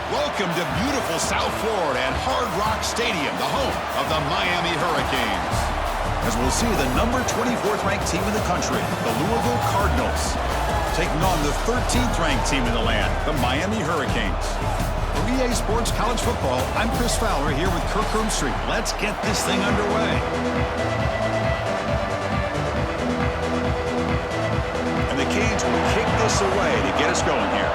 Welcome to beautiful South Florida and Hard Rock Stadium, the home of the Miami Hurricanes. As we'll see the number 24th ranked team in the country, the Louisville Cardinals, taking on the 13th ranked team in the land, the Miami Hurricanes. For EA Sports College Football, I'm Chris Fowler here with Kirk Street. Let's get this thing underway. And the Canes will kick this away to get us going here.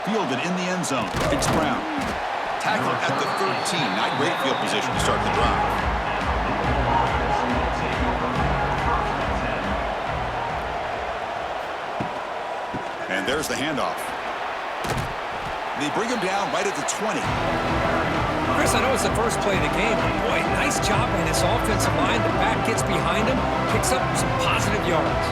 Fielded in the end zone. It's Brown. Tackled at the 13. Not great field position to start the drive. And there's the handoff. They bring him down right at the 20. Chris, I know it's the first play of the game. Boy, nice job by this offensive line. The back gets behind him, picks up some positive yards.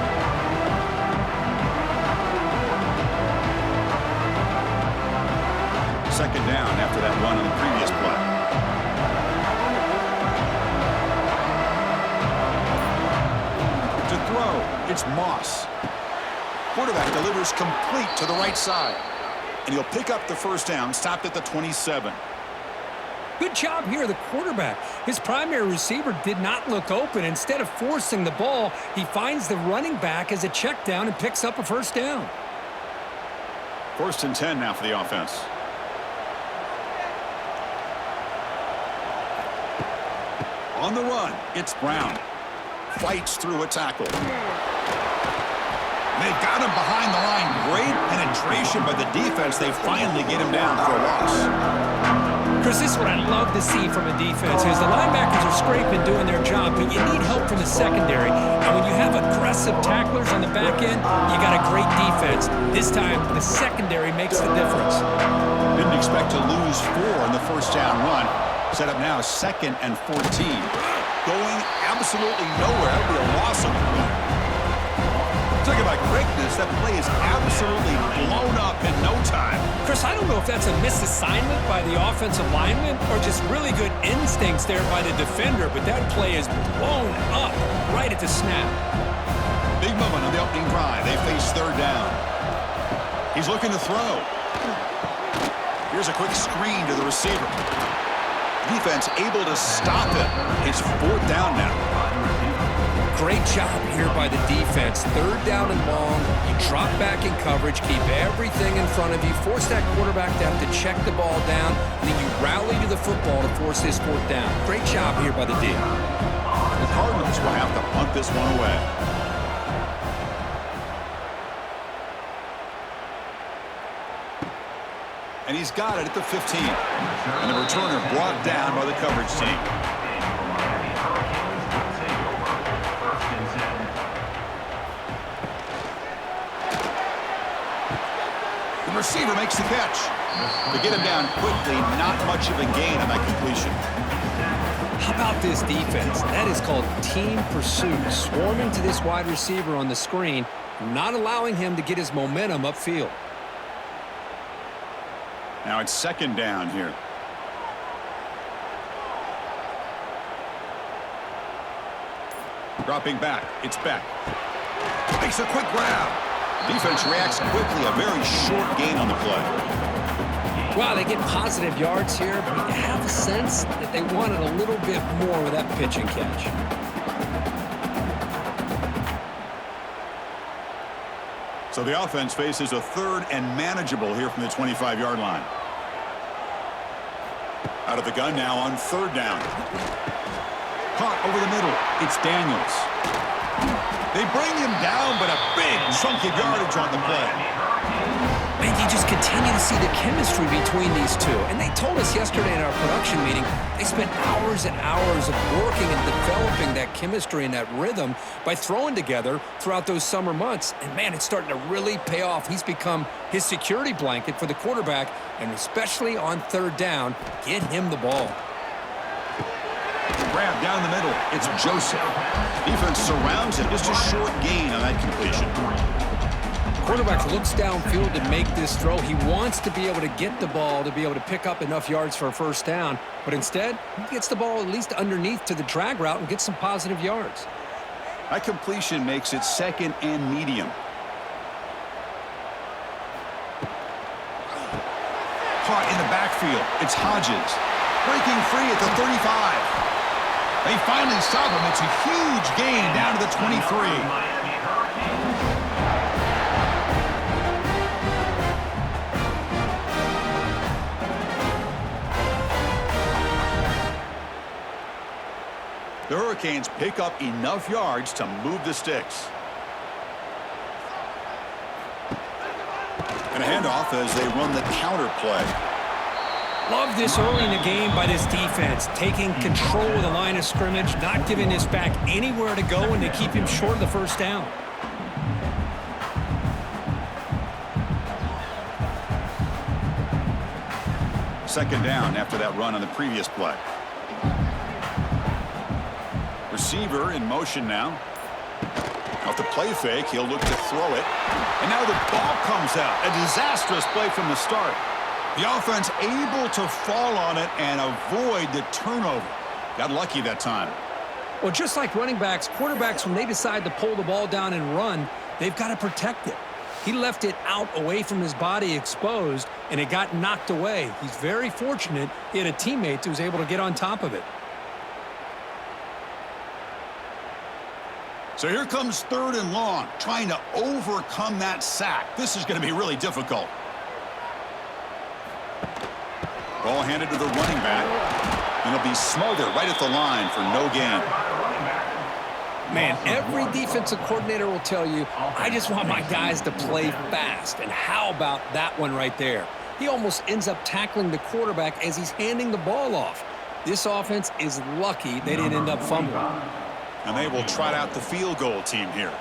Second down after that run on the previous play. To throw, it's Moss. Quarterback delivers complete to the right side. And he'll pick up the first down, stopped at the 27. Good job here, the quarterback. His primary receiver did not look open. Instead of forcing the ball, he finds the running back as a check down and picks up a first down. First and 10 now for the offense. On the run, it's Brown. Fights through a tackle. They've got him behind the line. Great penetration by the defense. They finally get him down for a loss. Chris, this is what I love to see from a defense is the linebackers are scraping, doing their job, but you need help from the secondary. And when you have aggressive tacklers on the back end, you got a great defense. This time, the secondary makes the difference. Didn't expect to lose 4 on the first down run. Set up now 2nd and 14. Going absolutely nowhere. That would be a loss of the play. Talking about quickness, that play is absolutely blown up in no time. Chris, I don't know if that's a misassignment by the offensive lineman or just really good instincts there by the defender, but that play is blown up right at the snap. Big moment on the opening drive. They face third down. He's looking to throw. Here's a quick screen to the receiver. Defense able to stop it. It's 4th down now. Great job here by the defense. 3rd down and long. You drop back in coverage, keep everything in front of you, force that quarterback to have to check the ball down, and then you rally to the football to force this 4th down. Great job here by the D. The Cardinals will have to punt this one away. And he's got it at the 15. And the returner brought down by the coverage team. The receiver makes the catch. To get him down quickly, not much of a gain on that completion. How about this defense? That is called team pursuit. Swarming to this wide receiver on the screen, not allowing him to get his momentum upfield. Now it's 2nd down here. Dropping back. It's Beck. Makes a quick grab. Defense reacts quickly. A very short gain on the play. Wow, they get positive yards here, but you have a sense that they wanted a little bit more with that pitch and catch. So the offense faces a 3rd and manageable here from the 25-yard line. Out of the gun now on 3rd down. Caught over the middle. It's Daniels. They bring him down, but a big chunk of yardage on the play. Man, you just continue to see the chemistry between these two. And they told us yesterday in our production meeting, they spent hours and hours of working and developing that chemistry and that rhythm by throwing together throughout those summer months. And, man, it's starting to really pay off. He's become his security blanket for the quarterback, and especially on 3rd down, get him the ball. Grab down the middle. It's Joseph. Defense surrounds him. Just a short gain on that completion. Quarterback looks downfield to make this throw. He wants to be able to get the ball to be able to pick up enough yards for a first down. But instead, he gets the ball at least underneath to the drag route and gets some positive yards. That completion makes it 2nd and medium. backfield. It's Hodges. Breaking free at the 35. They finally stop him. It's a huge gain down to the 23. The Hurricanes pick up enough yards to move the sticks. And a handoff as they run the counter play. Love this early in the game by this defense, taking control of the line of scrimmage, not giving this back anywhere to go, and they keep him short of the first down. Second down after that run on the previous play. Receiver in motion now. Off the play fake, he'll look to throw it. And now the ball comes out. A disastrous play from the start. The offense able to fall on it and avoid the turnover. Got lucky that time. Well, just like running backs, quarterbacks, when they decide to pull the ball down and run, they've got to protect it. He left it out away from his body exposed, and it got knocked away. He's very fortunate he had a teammate who was able to get on top of it. So here comes 3rd and long, trying to overcome that sack. This is going to be really difficult. Ball handed to the running back, and it'll be smothered right at the line for no gain. Man, every defensive coordinator will tell you, I just want my guys to play fast. And how about that one right there? He almost ends up tackling the quarterback as he's handing the ball off. This offense is lucky they didn't end up fumbling. And they will trot out the field goal team here.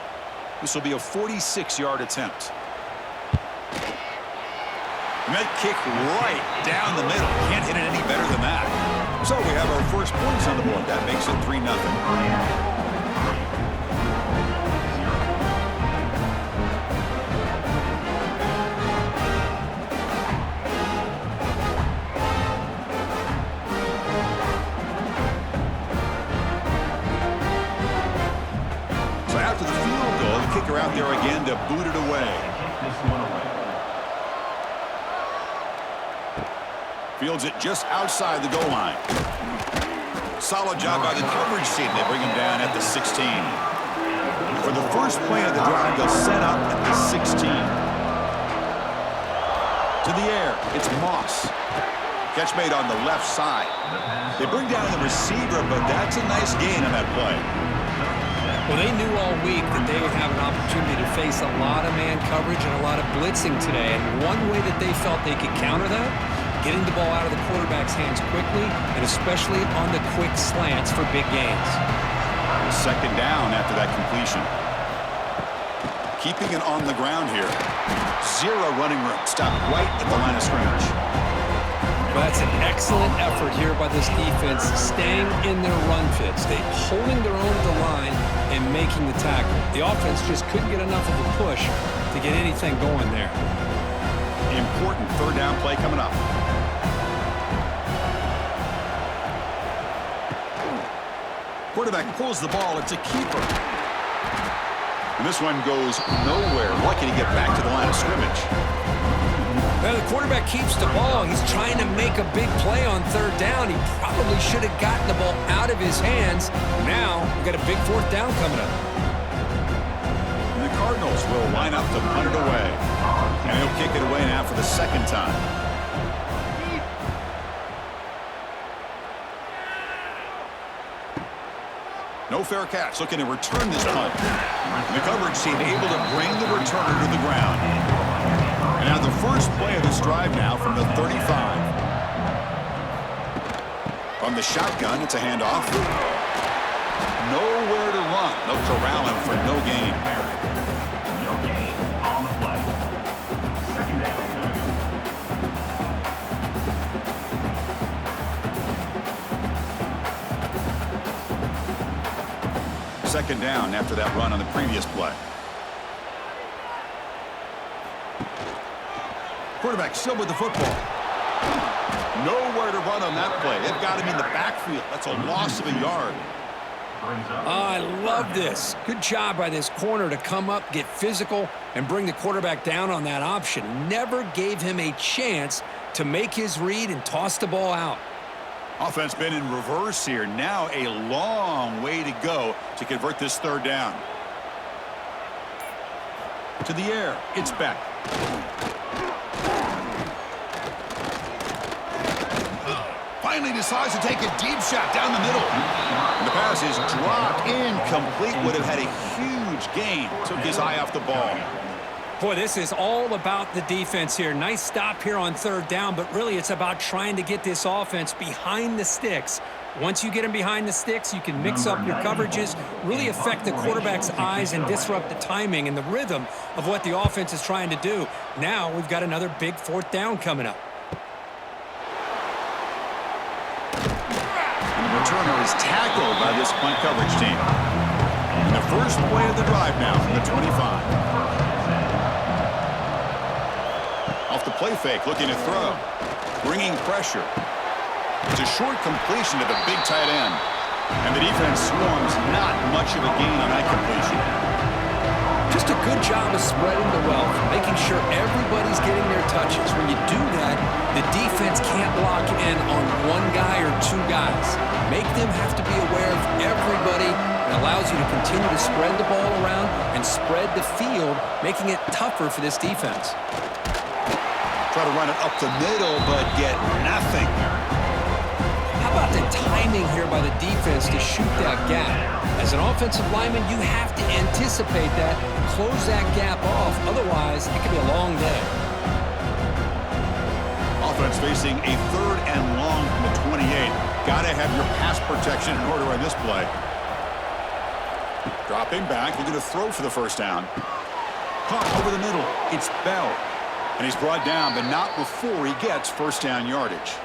This will be a 46-yard attempt. And that kick right down the middle. Can't hit it any better than that. So we have our first points on the board. That makes it 3-0. Kicker out there again to boot it away. Fields it just outside the goal line. Solid job by the coverage team. They bring him down at the 16. For the first play of the drive, they'll set up at the 16. To the air, it's Moss. Catch made on the left side. They bring down the receiver, but that's a nice gain on that play. Well, they knew all week that they would have an opportunity to face a lot of man coverage and a lot of blitzing today. And one way that they felt they could counter that, getting the ball out of the quarterback's hands quickly, and especially on the quick slants for big gains. Second down after that completion. Keeping it on the ground here. Zero running room. Stop right at the line of scrimmage. Well, that's an excellent effort here by this defense, staying in their run fits. They holding their own at the line and making the tackle. The offense just couldn't get enough of a push to get anything going there. Important 3rd down play coming up. Quarterback pulls the ball. It's a keeper. And this one goes nowhere. Lucky to get back to the line of scrimmage. Well, the quarterback keeps the ball. He's trying to make a big play on 3rd down. He probably should have gotten the ball out of his hands. Now, we've got a big 4th down coming up. And the Cardinals will line up to punt it away. And he'll kick it away now for the 2nd time. No fair catch. Looking to return this punt. And the coverage team able to bring the returner to the ground. And now the first play of this drive now from the 35. From the shotgun, it's a handoff. Nowhere to run. They'll corral him for no gain. Second down after that run on the previous play. Quarterback still with the football. Nowhere to run on that play. They've got him in the backfield. That's a loss of a yard. I love this. Good job by this corner to come up, get physical, and bring the quarterback down on that option. Never gave him a chance to make his read and toss the ball out. Offense been in reverse here. Now a long way to go to convert this third down. To the air. It's back. Finally decides to take a deep shot down the middle. And the pass is dropped incomplete. Would have had a huge gain. Took his eye off the ball. Boy, this is all about the defense here. Nice stop here on third down, but really it's about trying to get this offense behind the sticks. Once you get them behind the sticks, you can mix up your coverages, really affect the quarterback's eyes and disrupt the timing and the rhythm of what the offense is trying to do. Now we've got another big fourth down coming up. Returner is tackled by this punt coverage team. And the first play of the drive now from the 25. Off the play fake, looking to throw. Bringing pressure. It's a short completion to the big tight end. And the defense swarms, not much of a gain on that completion. Just a good job of spreading the wealth, making sure everybody's getting their touches. When you do that, the defense can't lock in on one guy or two guys. Make them have to be aware of everybody. It allows you to continue to spread the ball around and spread the field, making it tougher for this defense. Try to run it up the middle, but get nothing. How about the timing here by the defense to shoot that gap? As an offensive lineman, you have to anticipate that, close that gap off. Otherwise, it could be a long day. Offense facing a third and long from the 28. Got to have your pass protection in order on this play. Dropping back, looking to throw for the first down. Caught over the middle. It's Bell. And he's brought down, but not before he gets first down yardage.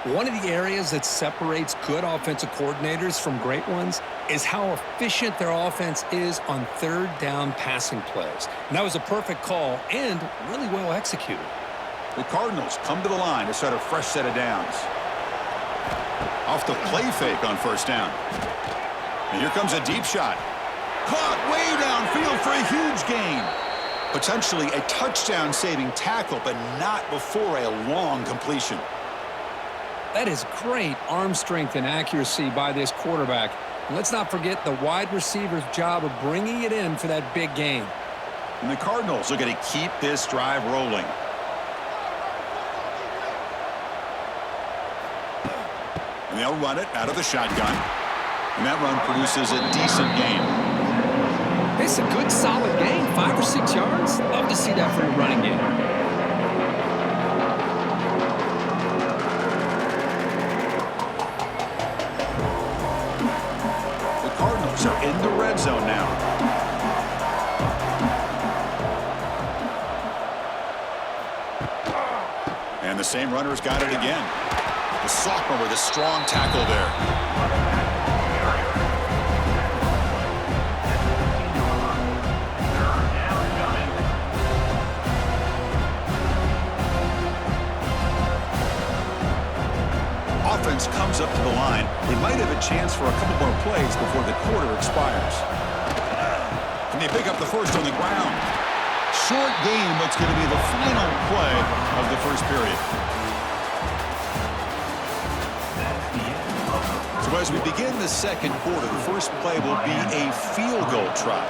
One of the areas that separates good offensive coordinators from great ones is how efficient their offense is on third down passing plays. And that was a perfect call and really well executed. The Cardinals come to the line to start a fresh set of downs. Off the play fake on first down. And here comes a deep shot. Caught way downfield for a huge gain. Potentially a touchdown-saving tackle, but not before a long completion. That is great arm strength and accuracy by this quarterback. And let's not forget the wide receiver's job of bringing it in for that big gain. And the Cardinals are going to keep this drive rolling. And they'll run it out of the shotgun. And that run produces a decent gain. It's a good, solid gain, 5 or 6 yards. Love to see that from the running game. The Cardinals are in the red zone now. And the same runner's got it again. The sophomore with a strong tackle there. Offense comes up to the line. They might have a chance for a couple more plays before the quarter expires. Can they pick up the first on the ground? Short gain, what's going to be the final play of the first period. So as we begin the second quarter, the first play will be a field goal try.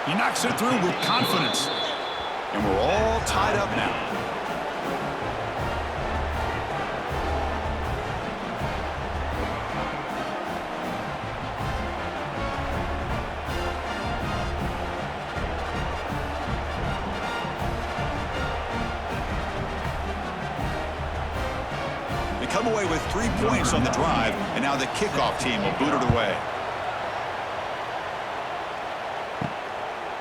He knocks it through with confidence. And we're all tied up now. They come away with 3 points on the drive, and now the kickoff team will boot it away.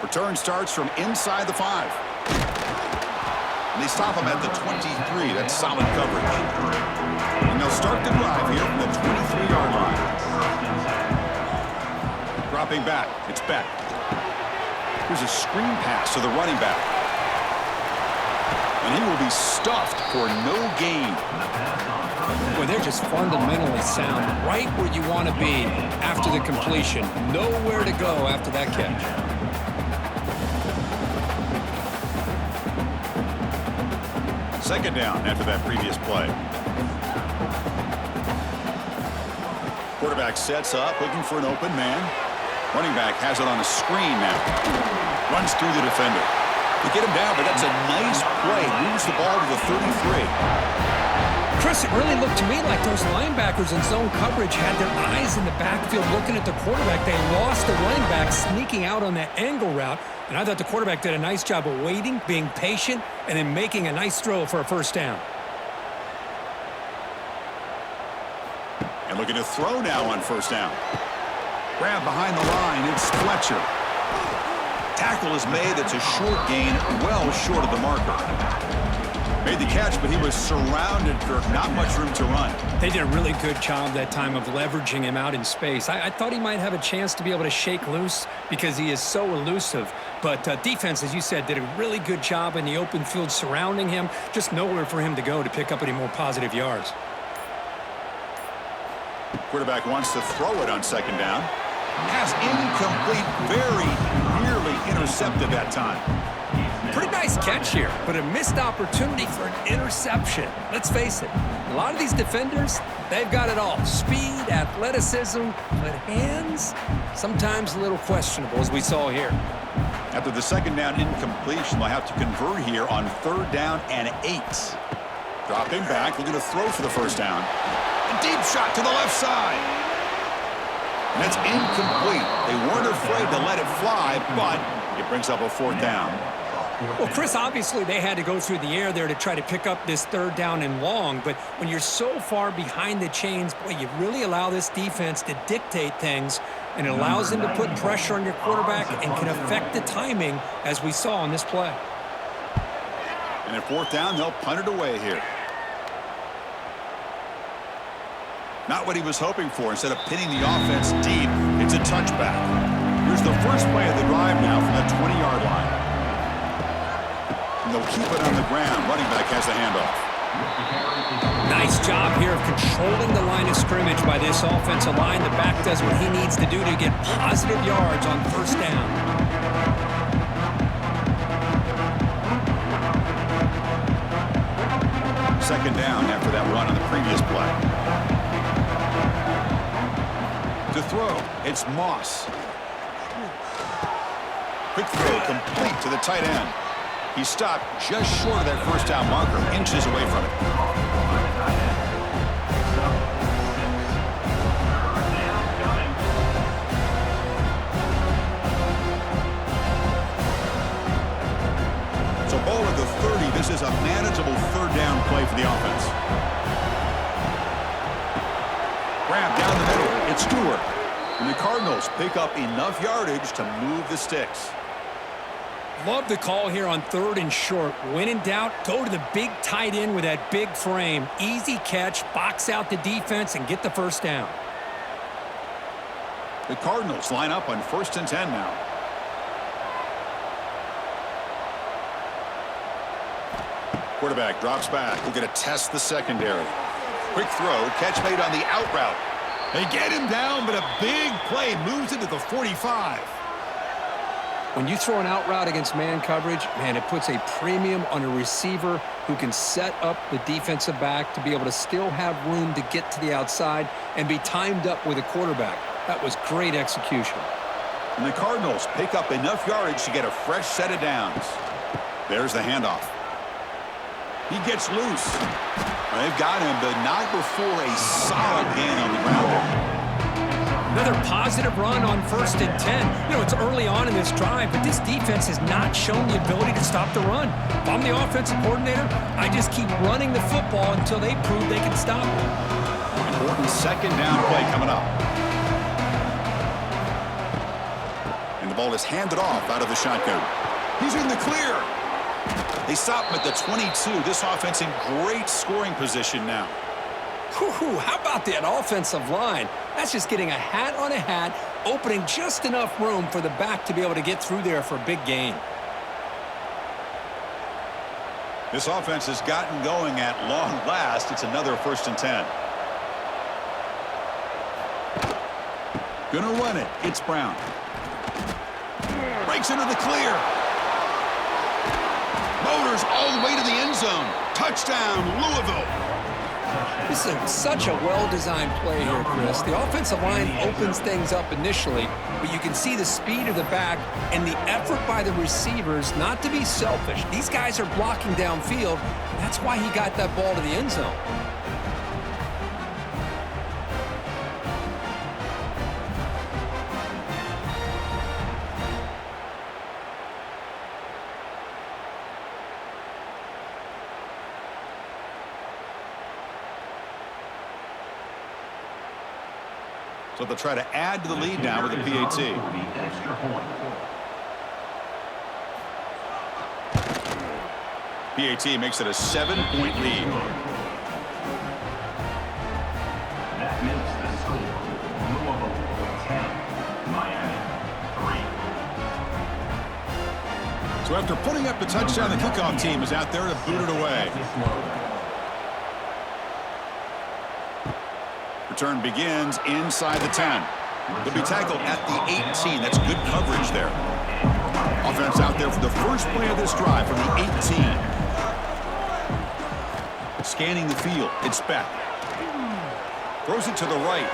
Return starts from inside the 5. And they stop him at the 23. That's solid coverage. And they'll start the drive here from the 23-yard line. Dropping back. It's Beck. Here's a screen pass to the running back. And he will be stuffed for no gain. Well, they're just fundamentally sound, right where you want to be after the completion. Nowhere to go after that catch. Second down after that previous play. Quarterback sets up, looking for an open man. Running back has it on a screen now. Runs through the defender. They get him down, but that's a nice play. Moves the ball to the 33. Chris, it really looked to me like those linebackers in zone coverage had their eyes in the backfield looking at the quarterback. They lost the running back sneaking out on that angle route, and I thought the quarterback did a nice job of waiting, being patient, and then making a nice throw for a first down. And looking to throw now on first down. Grab behind the line, it's Fletcher. Tackle is made, that's a short gain, well short of the marker. Made the catch, but he was surrounded for not much room to run. They did a really good job that time of leveraging him out in space. I thought he might have a chance to be able to shake loose because he is so elusive. But defense, as you said, did a really good job in the open field surrounding him. Just nowhere for him to go to pick up any more positive yards. Quarterback wants to throw it on second down. Pass incomplete, very nearly intercepted that time. Pretty nice catch here, but a missed opportunity for an interception. Let's face it, a lot of these defenders, they've got it all. Speed, athleticism, but hands, sometimes a little questionable, as we saw here. After the second down incompletion, they'll have to convert here on third down and 8. Dropping back, looking to throw for the first down. A deep shot to the left side. And it's incomplete. They weren't afraid to let it fly, but it brings up a fourth down. Well, Chris, obviously they had to go through the air there to try to pick up this third down and long, but when you're so far behind the chains, boy, you really allow this defense to dictate things, and it allows them to put pressure on your quarterback and can affect the timing, as we saw on this play. And at fourth down, they'll punt it away here. Not what he was hoping for. Instead of pinning the offense deep, it's a touchback. Here's the first play of the drive now from the 20-yard line. And they'll keep it on the ground. Running back has the handoff. Nice job here of controlling the line of scrimmage by this offensive line. The back does what he needs to do to get positive yards on first down. Second down after that run on the previous play. To throw, it's Moss. Quick throw complete to the tight end. He stopped just short of that first down marker, inches away from it. So ball at the 30. This is a manageable third down play for the offense. Grab down the middle. It's Stewart. And the Cardinals pick up enough yardage to move the sticks. Love the call here on third and short. When in doubt, go to the big tight end with that big frame. Easy catch, box out the defense, and get the first down. The Cardinals line up on 1st and 10 now. Quarterback drops back. We're going to test the secondary. Quick throw, catch made on the out route. They get him down, but a big play moves into the 45. When you throw an out route against man coverage, man, it puts a premium on a receiver who can set up the defensive back to be able to still have room to get to the outside and be timed up with a quarterback. That was great execution. And the Cardinals pick up enough yardage to get a fresh set of downs. There's the handoff. He gets loose. They've got him, but not before a solid gain on the ground. Another positive run on 1st and 10. You know, it's early on in this drive, but this defense has not shown the ability to stop the run. If I'm the offensive coordinator, I just keep running the football until they prove they can stop it. Important second down play coming up. And the ball is handed off out of the shotgun. He's in the clear. They stop him at the 22. This offense in great scoring position now. Whew, how about that offensive line? That's just getting a hat on a hat, opening just enough room for the back to be able to get through there for a big gain. This offense has gotten going at long last. It's another 1st and 10. Gonna run it. It's Brown. Breaks into the clear. Motors all the way to the end zone. Touchdown, Louisville. This is such a well-designed play here, Chris. The offensive line opens things up initially, but you can see the speed of the back and the effort by the receivers not to be selfish. These guys are blocking downfield. That's why he got that ball to the end zone. So they'll try to add to the lead now with a PAT. PAT makes it a 7-point lead. That makes the score Louisville 10, Miami 3. So after putting up the touchdown, the kickoff team is out there to boot it away. Return begins inside the 10. They'll be tackled at the 18. That's good coverage there. Offense out there for the first play of this drive from the 18. Scanning the field. It's back. Throws it to the right.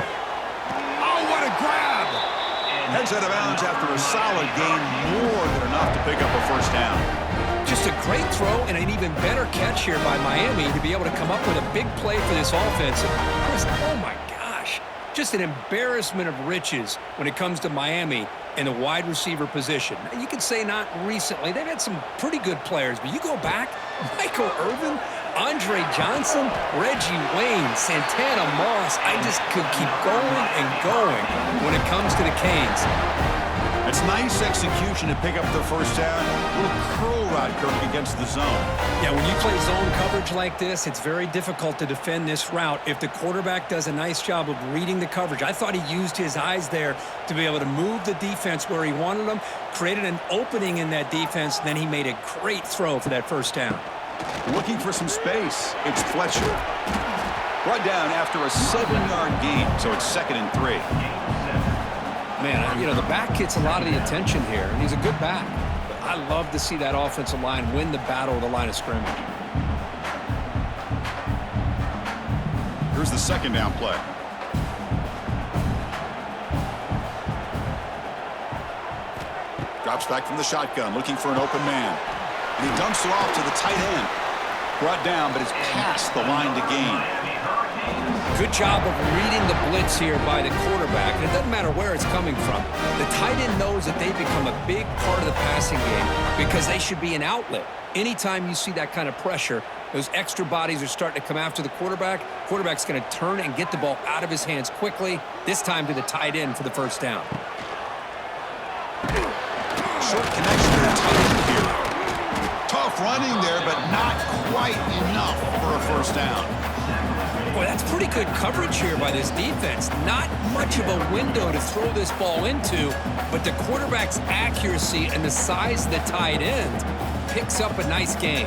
Oh, what a grab! Heads out of bounds after a solid gain, more than enough to pick up a 1st down. Just a great throw and an even better catch here by Miami to be able to come up with a big play for this offense. Chris, oh my gosh, just an embarrassment of riches when it comes to Miami in the wide receiver position. You could say not recently. They've had some pretty good players, but you go back, Michael Irvin, Andre Johnson, Reggie Wayne, Santana Moss. I just could keep going and going when it comes to the Canes. It's nice execution to pick up the 1st down. A little curl route, Kirk, against the zone. Yeah, when you play zone coverage like this, it's very difficult to defend this route if the quarterback does a nice job of reading the coverage. I thought he used his eyes there to be able to move the defense where he wanted them, created an opening in that defense, then he made a great throw for that 1st down. Looking for some space. It's Fletcher. Brought down after a 7-yard gain, so it's 2nd and 3. Man, you know, the back gets a lot of the attention here, and he's a good back. But I love to see that offensive line win the battle of the line of scrimmage. Here's the 2nd down play. Drops back from the shotgun, looking for an open man. And he dumps it off to the tight end. Brought down, but it's past the line to gain. Good job of reading the blitz here by the quarterback, and it doesn't matter where it's coming from. The tight end knows that they've become a big part of the passing game because they should be an outlet. Anytime you see that kind of pressure, those extra bodies are starting to come after the quarterback. Quarterback's going to turn and get the ball out of his hands quickly, this time to the tight end for the 1st down. Short connection to the tight end here. Tough running there, but not quite enough for a 1st down. Boy, that's pretty good coverage here by this defense. Not much of a window to throw this ball into, but the quarterback's accuracy and the size of the tight end picks up a nice gain.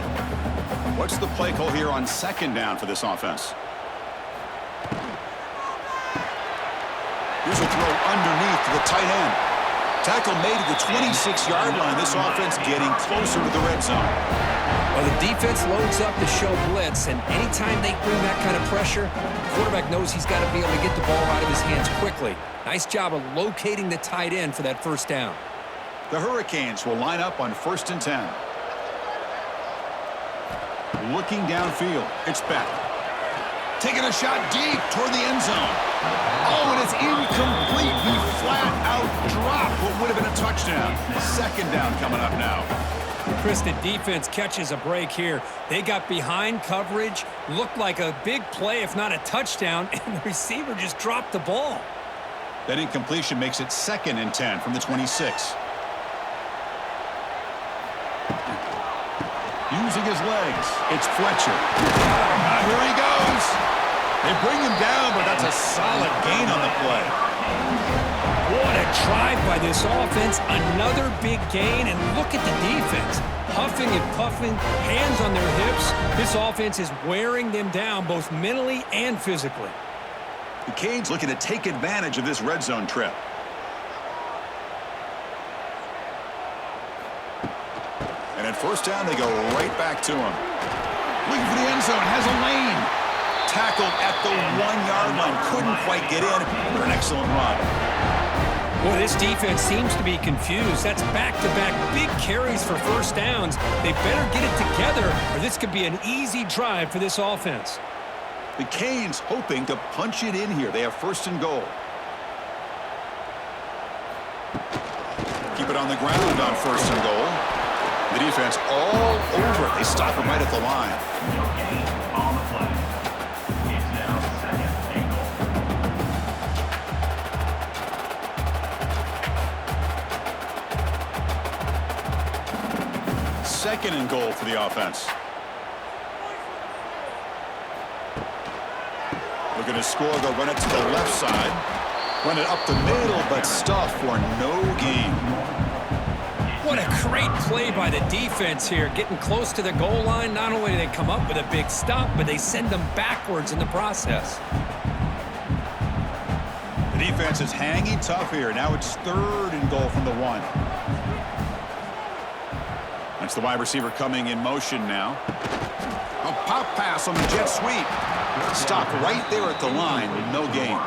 What's the play call here on 2nd down for this offense? Here's a throw underneath to the tight end. Tackle made at the 26-yard line. This offense getting closer to the red zone. Well, the defense loads up to show blitz, and anytime they bring that kind of pressure, the quarterback knows he's got to be able to get the ball out of his hands quickly. Nice job of locating the tight end for that 1st down. The Hurricanes will line up on 1st and 10. Looking downfield. It's back. Taking a shot deep toward the end zone. Oh, and it's incomplete. He flat out dropped what would have been a touchdown. 2nd down coming up now. Chris, the defense catches a break here. They got behind coverage, looked like a big play, if not a touchdown, and the receiver just dropped the ball. That incompletion makes it 2nd and 10 from the 26. Using his legs, it's Fletcher. Here he goes. They bring him down, but that's a solid gain on the play. What a drive by this offense. Another big gain, and look at the defense. huffing and puffing, hands on their hips. This offense is wearing them down both mentally and physically. The Canes looking to take advantage of this red zone trip. And at first down, they go right back to him. Looking for the end zone, has a lane. Tackled at the 1-yard line. Couldn't quite get in, but an excellent run. Boy, this defense seems to be confused. That's back-to-back big carries for first downs. They better get it together, or this could be an easy drive for this offense. The Canes hoping to punch it in here. They have first and goal. Keep it on the ground on first and goal. The defense all over it. They stop him right at the line. No gain on the play. It's now second and goal. Second and goal for the offense. Looking to score, they'll run it to the left side. Run it up the middle, but stuff for no gain. What a great play by the defense here. Getting close to the goal line, not only do they come up with a big stop, but they send them backwards in the process. The defense is hanging tough here. Now it's third and goal from the 1. That's the wide receiver coming in motion now. A pop pass on the jet sweep. Stop right there at the line. No gain.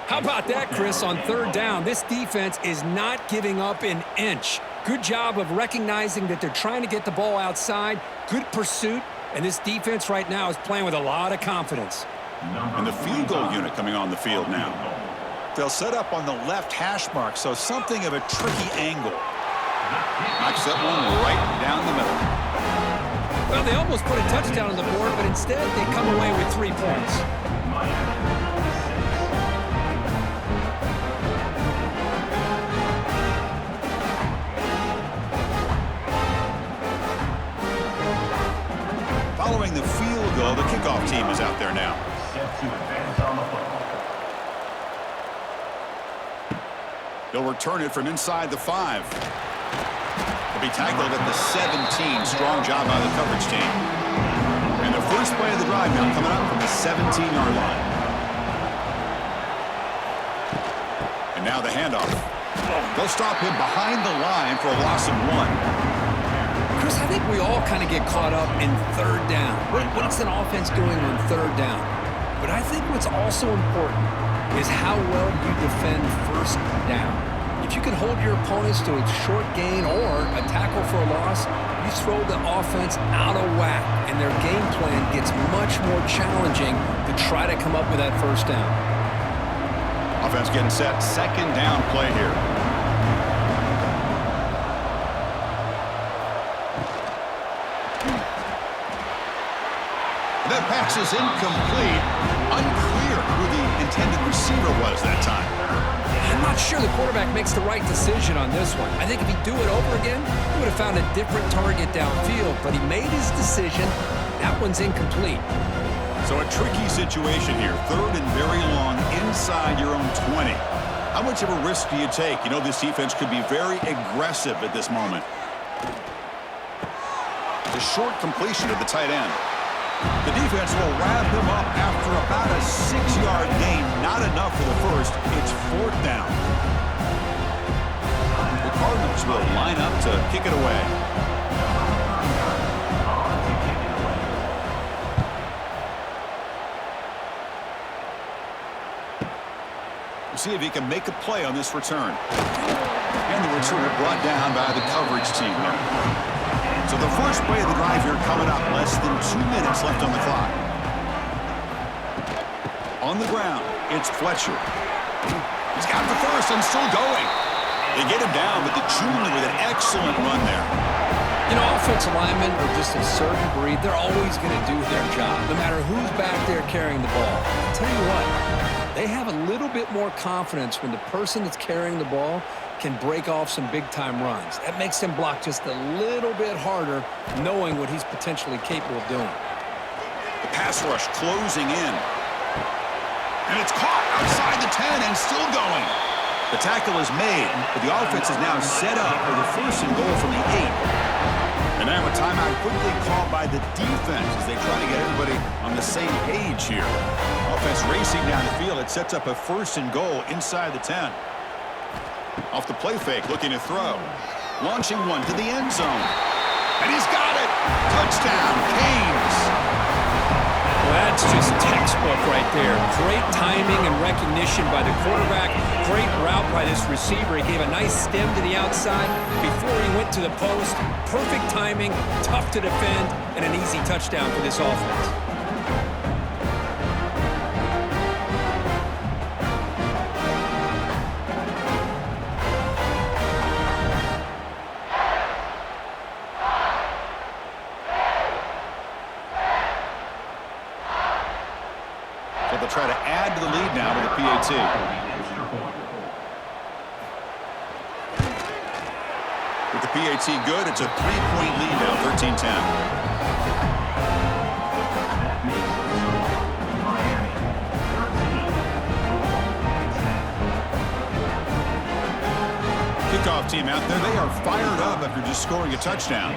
How about that, Chris, on third down? This defense is not giving up an inch. Good job of recognizing that they're trying to get the ball outside. Good pursuit. And this defense right now is playing with a lot of confidence. And the field goal unit coming on the field now. They'll set up on the left hash mark, so something of a tricky angle. Knocks that one right down the middle. Well, they almost put a touchdown on the board, but instead they come away with 3 points. Following the field goal, the kickoff team is out there now. Set to advance on the football. They'll return it from inside the 5. They'll be tackled at the 17. Strong job by the coverage team. And the first play of the drive now coming up from the 17-yard line. And now the handoff. They'll stop him behind the line for a loss of 1. Chris, I think we all kind of get caught up in third down. What's an offense doing on third down? But I think what's also important is how well you defend first down. If you can hold your opponents to a short gain or a tackle for a loss, you throw the offense out of whack, and their game plan gets much more challenging to try to come up with that first down. Offense getting set. Second down play here. That pass is incomplete. Unclear who the intended receiver was that time. I'm not sure the quarterback makes the right decision on this one. I think if he'd do it over again, he would have found a different target downfield, but he made his decision. That one's incomplete. So a tricky situation here. Third and very long inside your own 20. How much of a risk do you take? You know this defense could be very aggressive at this moment. The short completion of the tight end. The defense will wrap him up after about a 6-yard gain. Not enough for the first. It's fourth down. The Cardinals will line up to kick it away. We'll see if he can make a play on this return. And the returner brought down by the coverage team. So the first play of the drive here coming up. Less than 2 minutes left on the clock. On the ground, it's Fletcher. He's got the first and still going. They get him down, but the junior with an excellent run there. You know, offensive linemen are just a certain breed. They're always going to do their job, no matter who's back there carrying the ball. I'll tell you what, they have a little bit more confidence when the person that's carrying the ball can break off some big-time runs. That makes him block just a little bit harder, knowing what he's potentially capable of doing. The pass rush closing in. And it's caught outside the 10 and still going. The tackle is made, but the offense is now set up for the first and goal from the 8. And now a timeout quickly called by the defense as they try to get everybody on the same page here. Offense racing down the field. It sets up a 1st and goal inside the 10. Off the play fake, looking to throw. Launching one to the end zone. And he's got it! Touchdown, Canes! Well, that's just textbook right there. Great timing and recognition by the quarterback. Great route by this receiver. He gave a nice stem to the outside before he went to the post. Perfect timing, tough to defend, and an easy touchdown for this offense. They'll try to add to the lead now with the PAT. With the PAT good, it's a 3-point lead now, 13-10. Kickoff team out there. They are fired up after just scoring a touchdown.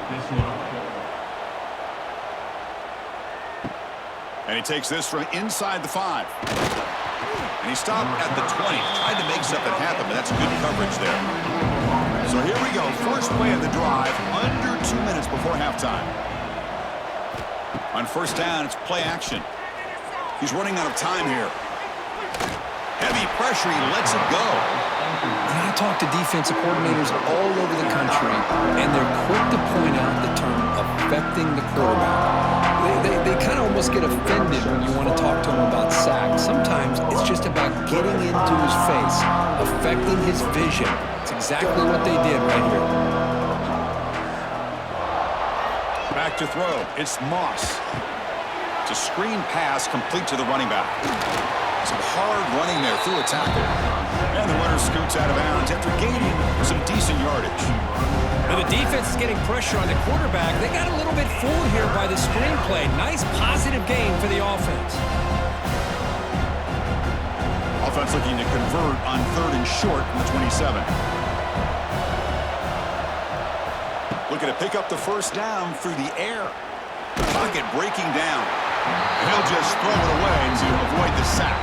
And he takes this from inside the 5. And he stopped at the 20. Tried to make something happen, but that's good coverage there. So here we go. First play of the drive, under 2 minutes before halftime. On 1st down, it's play action. He's running out of time here. Heavy pressure. He lets it go. And I talk to defensive coordinators all over the country, and they're quick to point out the term affecting the quarterback. They kind of almost get offended when you want to talk to them about sacks. Sometimes it's just about getting into his face, affecting his vision. It's exactly what they did right here. Back to throw. It's Moss. It's a screen pass complete to the running back. Some hard running there through a tackle. And the runner scoots out of bounds after gaining some decent yardage. Now the defense is getting pressure on the quarterback. They got a little bit fooled here by the screen play. Nice positive gain for the offense. Offense looking to convert on 3rd and short from the 27. Looking to pick up the 1st down through the air. The pocket breaking down. He'll just throw it away to avoid the sack.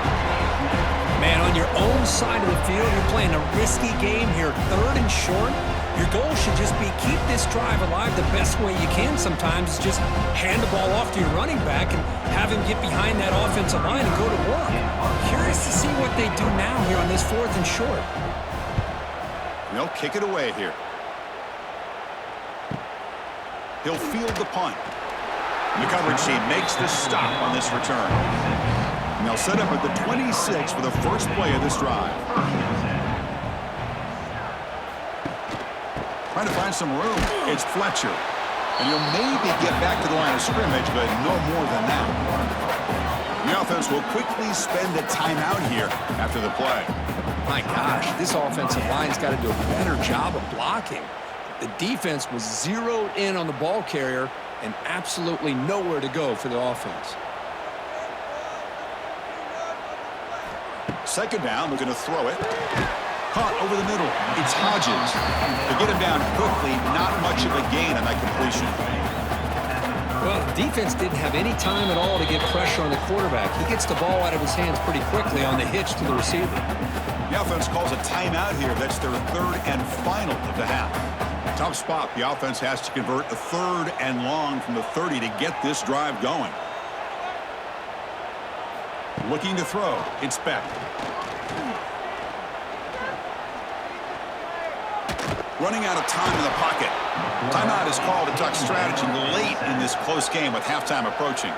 Man, on your own side of the field, you're playing a risky game here. 3rd and short. Your goal should just be keep this drive alive the best way you can sometimes. Just hand the ball off to your running back and have him get behind that offensive line and go to work. Curious to see what they do now here on this 4th and short. They'll kick it away here. He'll field the punt. The coverage team makes the stop on this return. And they'll set up at the 26 for the first play of this drive. Trying to find some room. It's Fletcher. And he'll maybe get back to the line of scrimmage, but no more than that. The offense will quickly spend a timeout here after the play. My gosh, this offensive line's got to do a better job of blocking. The defense was zeroed in on the ball carrier and absolutely nowhere to go for the offense. 2nd down, looking to throw it. Caught over the middle. It's Hodges. To get him down quickly, not much of a gain on that completion. Well, the defense didn't have any time at all to get pressure on the quarterback. He gets the ball out of his hands pretty quickly on the hitch to the receiver. The offense calls a timeout here. That's their 3rd and final of the half. Tough spot. The offense has to convert a 3rd and long from the 30 to get this drive going. Looking to throw. It's Beck. Running out of time in the pocket. Timeout is called to tuck strategy late in this close game with halftime approaching.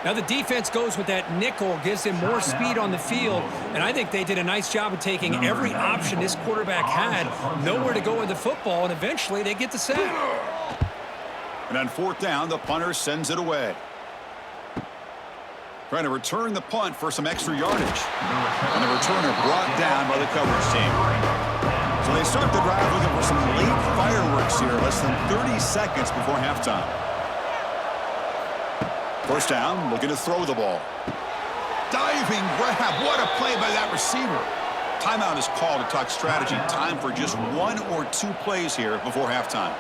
Now the defense goes with that nickel, gives him more speed on the field, and I think they did a nice job of taking every option this quarterback had, nowhere to go with the football, and eventually they get the sack. And on 4th down, the punter sends it away. Trying to return the punt for some extra yardage. And the returner brought down by the coverage team. So they start the drive looking for some late fireworks here, less than 30 seconds before halftime. 1st down, looking to throw the ball. Diving grab, what a play by that receiver. Timeout is called to talk strategy. Time for just 1 or 2 plays here before halftime.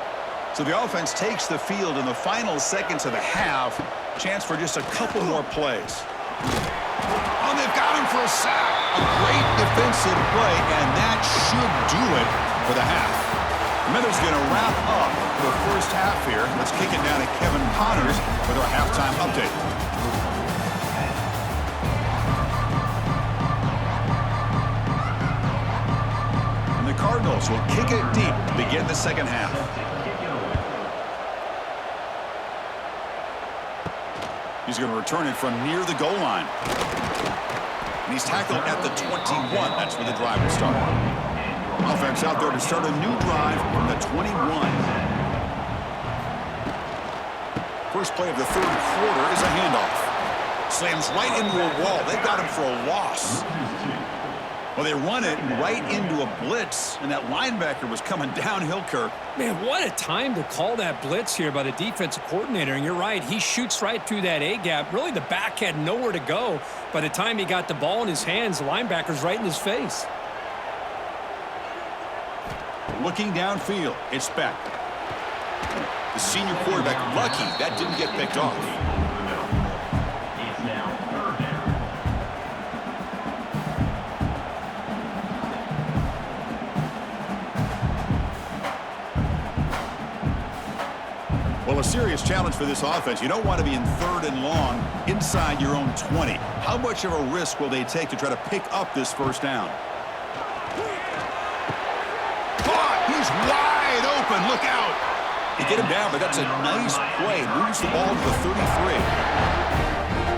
So the offense takes the field in the final seconds of the half. Chance for just a couple more plays. Oh, they've got him for a sack. A great defensive play, and that should do it for the half. Mither's going to wrap up the first half here. Let's kick it down to Kevin Connors with our halftime update. And the Cardinals will kick it deep to begin the second half. He's going to return it from near the goal line. And he's tackled at the 21. That's where the drive will start. Offense out there to start a new drive from the 21. First play of the third quarter is a handoff. Slams right into a wall. They've got him for a loss. Well, they run it right into a blitz, and that linebacker was coming downhill, Kirk. Man, what a time to call that blitz here by the defensive coordinator. And you're right, he shoots right through that A-gap. Really, the back had nowhere to go. By the time he got the ball in his hands, the linebacker's right in his face. Looking downfield, it's Beck. The senior quarterback, lucky that didn't get picked off. It's now third down. Well, a serious challenge for this offense. You don't want to be in third and long inside your own 20. How much of a risk will they take to try to pick up this first down? Caught! He's wide open. Look out! You get him down, but that's a nice play. Moves the ball to the 33.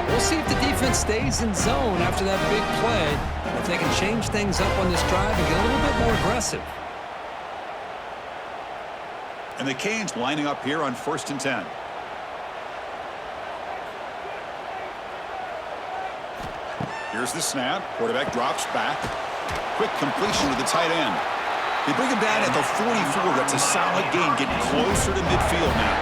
We'll see if the defense stays in zone after that big play. If they can change things up on this drive and get a little bit more aggressive. And the Canes lining up here on 1st and 10. Here's the snap. Quarterback drops back. Quick completion to the tight end. They bring him down at the 44. That's a solid gain, getting closer to midfield now.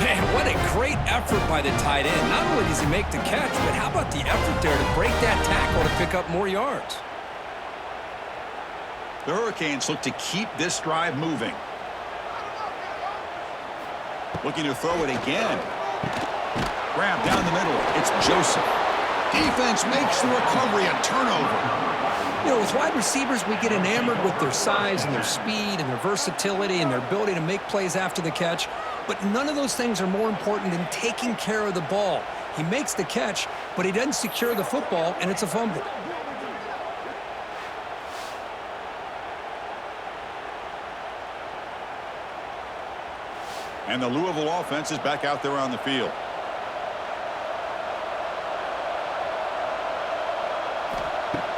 Man, what a great effort by the tight end. Not only does he make the catch, but how about the effort there to break that tackle to pick up more yards? The Hurricanes look to keep this drive moving. Looking to throw it again. Grab down the middle. It's Joseph. Defense makes the recovery, a turnover. You know, with wide receivers, we get enamored with their size and their speed and their versatility and their ability to make plays after the catch. But none of those things are more important than taking care of the ball. He makes the catch, but he doesn't secure the football, and it's a fumble. And the Louisville offense is back out there on the field.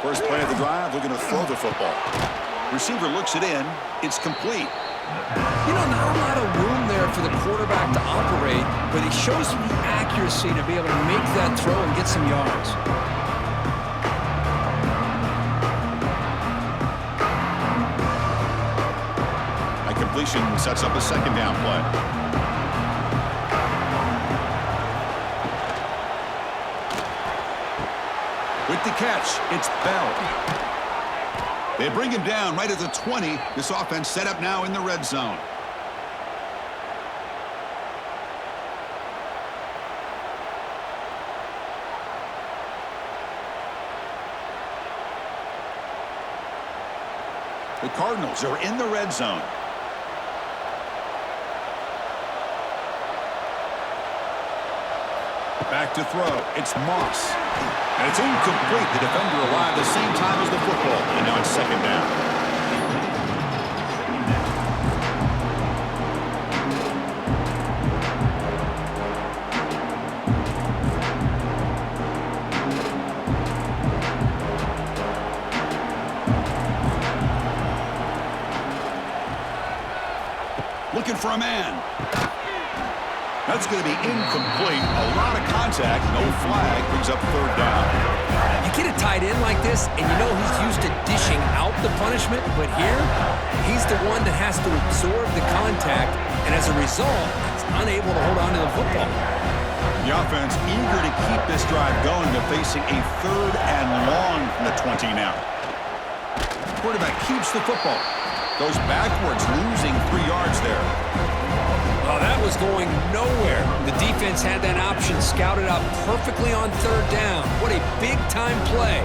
First play of the drive, they're going to throw the football. Receiver looks it in. It's complete. You know, not a lot of room there for the quarterback to operate, but he shows the accuracy to be able to make that throw and get some yards. That completion sets up a second down play. With the catch, it's Bell. They bring him down right at the 20. This offense set up now in the red zone. The Cardinals are in the red zone. Back to throw. It's Moss. And it's incomplete. The defender arrived the same time as the football. And now it's second down. Looking for a man. That's going to be incomplete. A lot of contact. No flag. Brings up third down. You get a tight end like this, and you know he's used to dishing out the punishment, but here, he's the one that has to absorb the contact, and as a result, he's unable to hold on to the football. The offense eager to keep this drive going. They're facing a third and long from the 20 now. Quarterback keeps the football. Goes backwards, losing 3 yards there. Oh, that was going nowhere. The defense had that option scouted out perfectly on 3rd down. What a big-time play.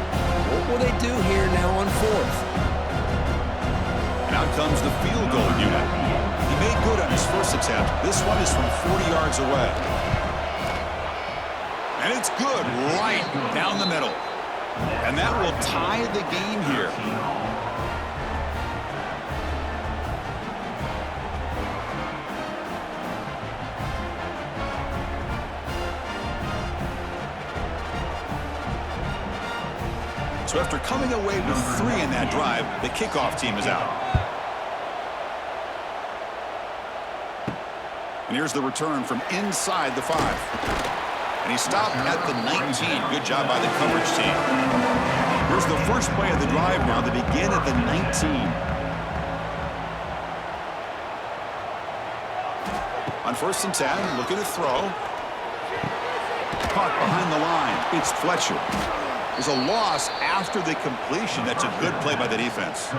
What will they do here now on 4th? And out comes the field goal unit. He made good on his first attempt. This one is from 40 yards away. And it's good right down the middle. And that will tie the game here. So after coming away with 3 in that drive, the kickoff team is out. And here's the return from inside the 5. And he stopped at the 19. Good job by the coverage team. Here's the first play of the drive now. They begin at the 19. On 1st and 10, looking to throw. Caught behind the line. It's Fletcher. There's a loss after the completion. That's a good play by the defense.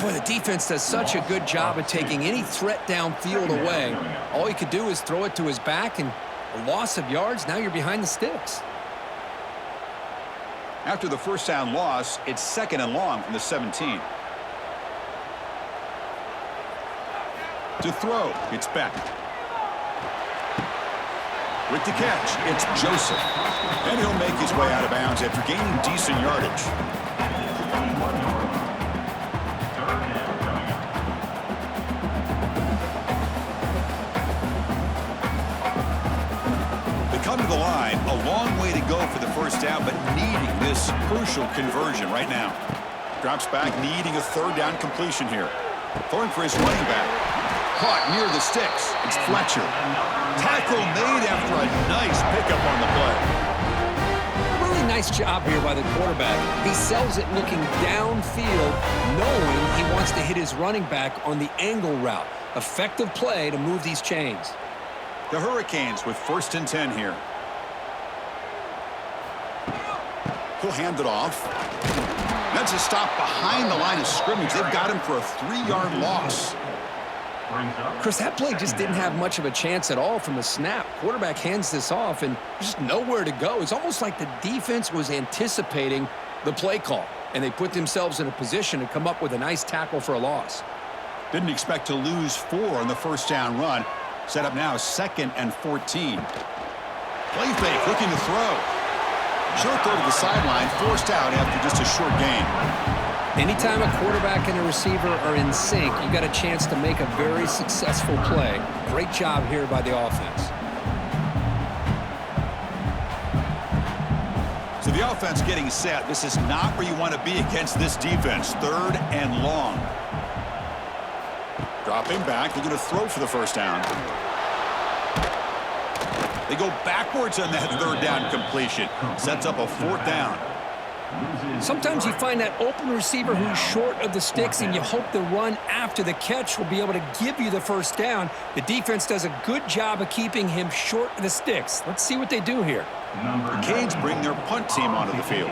Boy, the defense does such a good job of taking any threat downfield away. All he could do is throw it to his back, and a loss of yards, now you're behind the sticks. After the first down loss, it's 2nd and long from the 17. To throw, it's Beck. With the catch, it's Joseph. And he'll make his way out of bounds after gaining decent yardage. They come to the line, a long way to go for the first down, but needing this crucial conversion right now. Drops back, needing a 3rd down completion here. Throwing for his running back. Caught near the sticks. It's Fletcher. Tackle made after a nice pickup on the play. Really nice job here by the quarterback. He sells it looking downfield, knowing he wants to hit his running back on the angle route. Effective play to move these chains. The Hurricanes with 1st and 10 here. He'll hand it off. That's a stop behind the line of scrimmage. They've got him for a 3-yard loss. Chris, that play just didn't have much of a chance at all from the snap. Quarterback hands this off, and there's just nowhere to go. It's almost like the defense was anticipating the play call, and they put themselves in a position to come up with a nice tackle for a loss. Didn't expect to lose 4 on the first down run. Set up now 2nd and 14. Play fake, looking to throw. Short throw to the sideline, forced out after just a short gain. Anytime a quarterback and a receiver are in sync, you got a chance to make a very successful play. Great job here by the offense. So the offense getting set. This is not where you want to be against this defense. 3rd and long. Dropping back, they're going to throw for the first down. They go backwards on that 3rd down completion. Sets up a 4th down. Sometimes you find that open receiver who's short of the sticks, and you hope the run after the catch will be able to give you the first down. The defense does a good job of keeping him short of the sticks. Let's see what they do here. The Canes bring their punt team onto the field.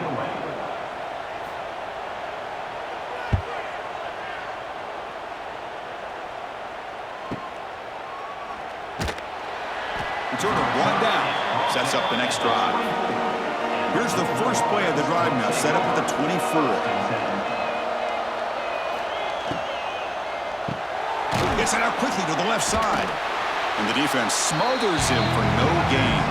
Return of 1 down. Sets up the next drive. Here's the first play of the drive now, set up at the 24. Gets it out quickly to the left side. And the defense smothers him for no gain.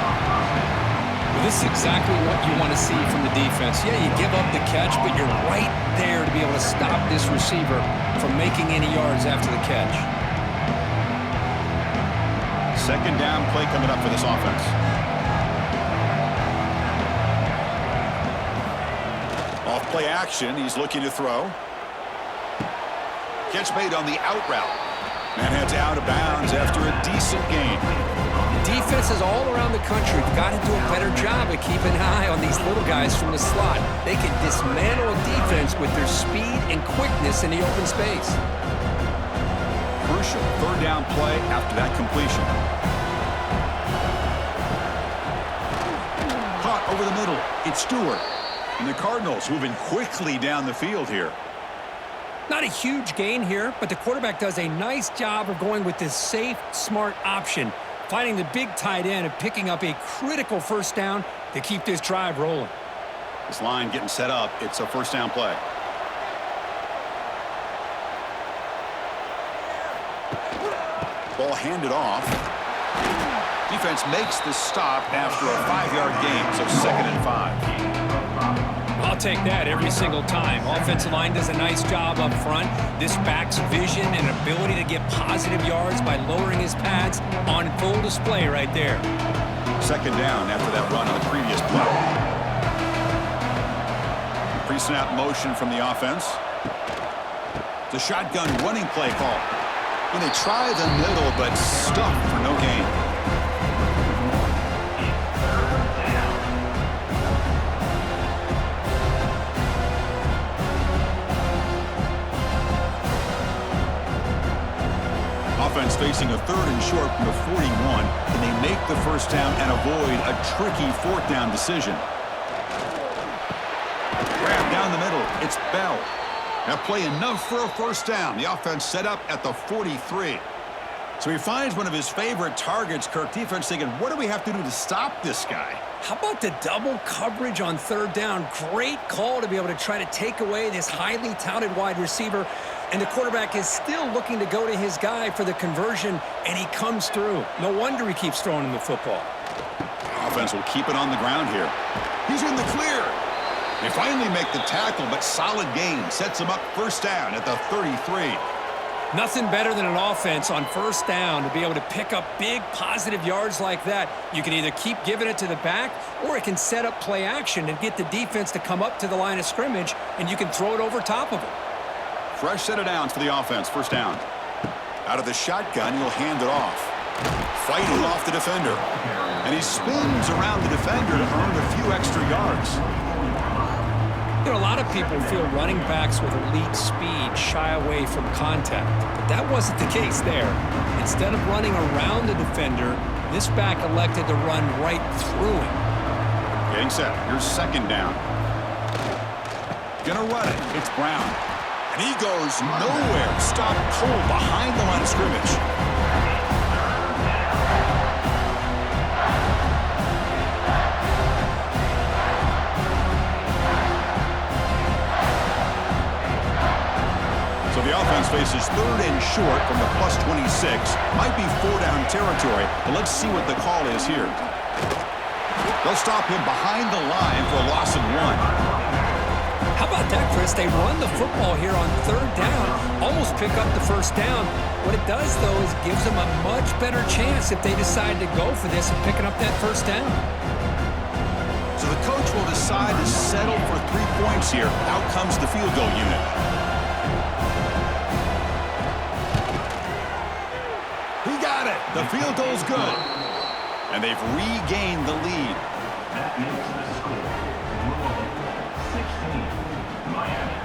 Well, this is exactly what you want to see from the defense. Yeah, you give up the catch, but you're right there to be able to stop this receiver from making any yards after the catch. 2nd down play coming up for this offense. Off play action, he's looking to throw. Catch made on the out route. And heads out of bounds after a decent gain. The defenses all around the country have got to do a better job of keeping an eye on these little guys from the slot. They can dismantle a defense with their speed and quickness in the open space. Crucial 3rd down play after that completion. Caught over the middle. It's Stewart. And the Cardinals moving quickly down the field here. Not a huge gain here, but the quarterback does a nice job of going with this safe, smart option, finding the big tight end and picking up a critical first down to keep this drive rolling. This line getting set up. It's a first down play. Ball handed off. Defense makes the stop after a 5-yard gain, so 2nd and 5. I'll take that every single time. Offensive line does a nice job up front. This back's vision and ability to get positive yards by lowering his pads on full display right there. 2nd down after that run on the previous play. Pre-snap motion from the offense. The shotgun running play call. And they try the middle, but stuck for no gain. Offense facing a 3rd and short from the 41, and they make the first down and avoid a tricky 4th down decision. Grab down the middle. It's Bell. That play enough for a first down. The offense set up at the 43. So he finds one of his favorite targets. Kirk, defense thinking, what do we have to do to stop this guy? How about the double coverage on 3rd down? Great call to be able to try to take away this highly touted wide receiver. And the quarterback is still looking to go to his guy for the conversion, and he comes through. No wonder he keeps throwing him the football. Offense will keep it on the ground here. He's in the clear. They finally make the tackle, but solid gain sets him up first down at the 33. Nothing better than an offense on first down to be able to pick up big positive yards like that. You can either keep giving it to the back, or it can set up play action and get the defense to come up to the line of scrimmage, and you can throw it over top of them. Fresh set of downs for the offense, first down. Out of the shotgun, he'll hand it off. Fighting off the defender. And he spins around the defender to earn a few extra yards. You know, a lot of people feel running backs with elite speed shy away from contact, but that wasn't the case there. Instead of running around the defender, this back elected to run right through him. Getting set. Here's 2nd down. Gonna run it. It's Brown. And he goes nowhere. Stop cold behind the line of scrimmage. So the offense faces 3rd and short from the plus 26. Might be 4-down territory, but let's see what the call is here. They'll stop him behind the line for a loss of 1. How about that, Chris? They run the football here on 3rd down, almost pick up the first down. What it does, though, is gives them a much better chance if they decide to go for this and picking up that first down. So the coach will decide to settle for 3 points here. Out comes the field goal unit. He got it. The field goal's good. And they've regained the lead. That makes the score Louisville 16, Miami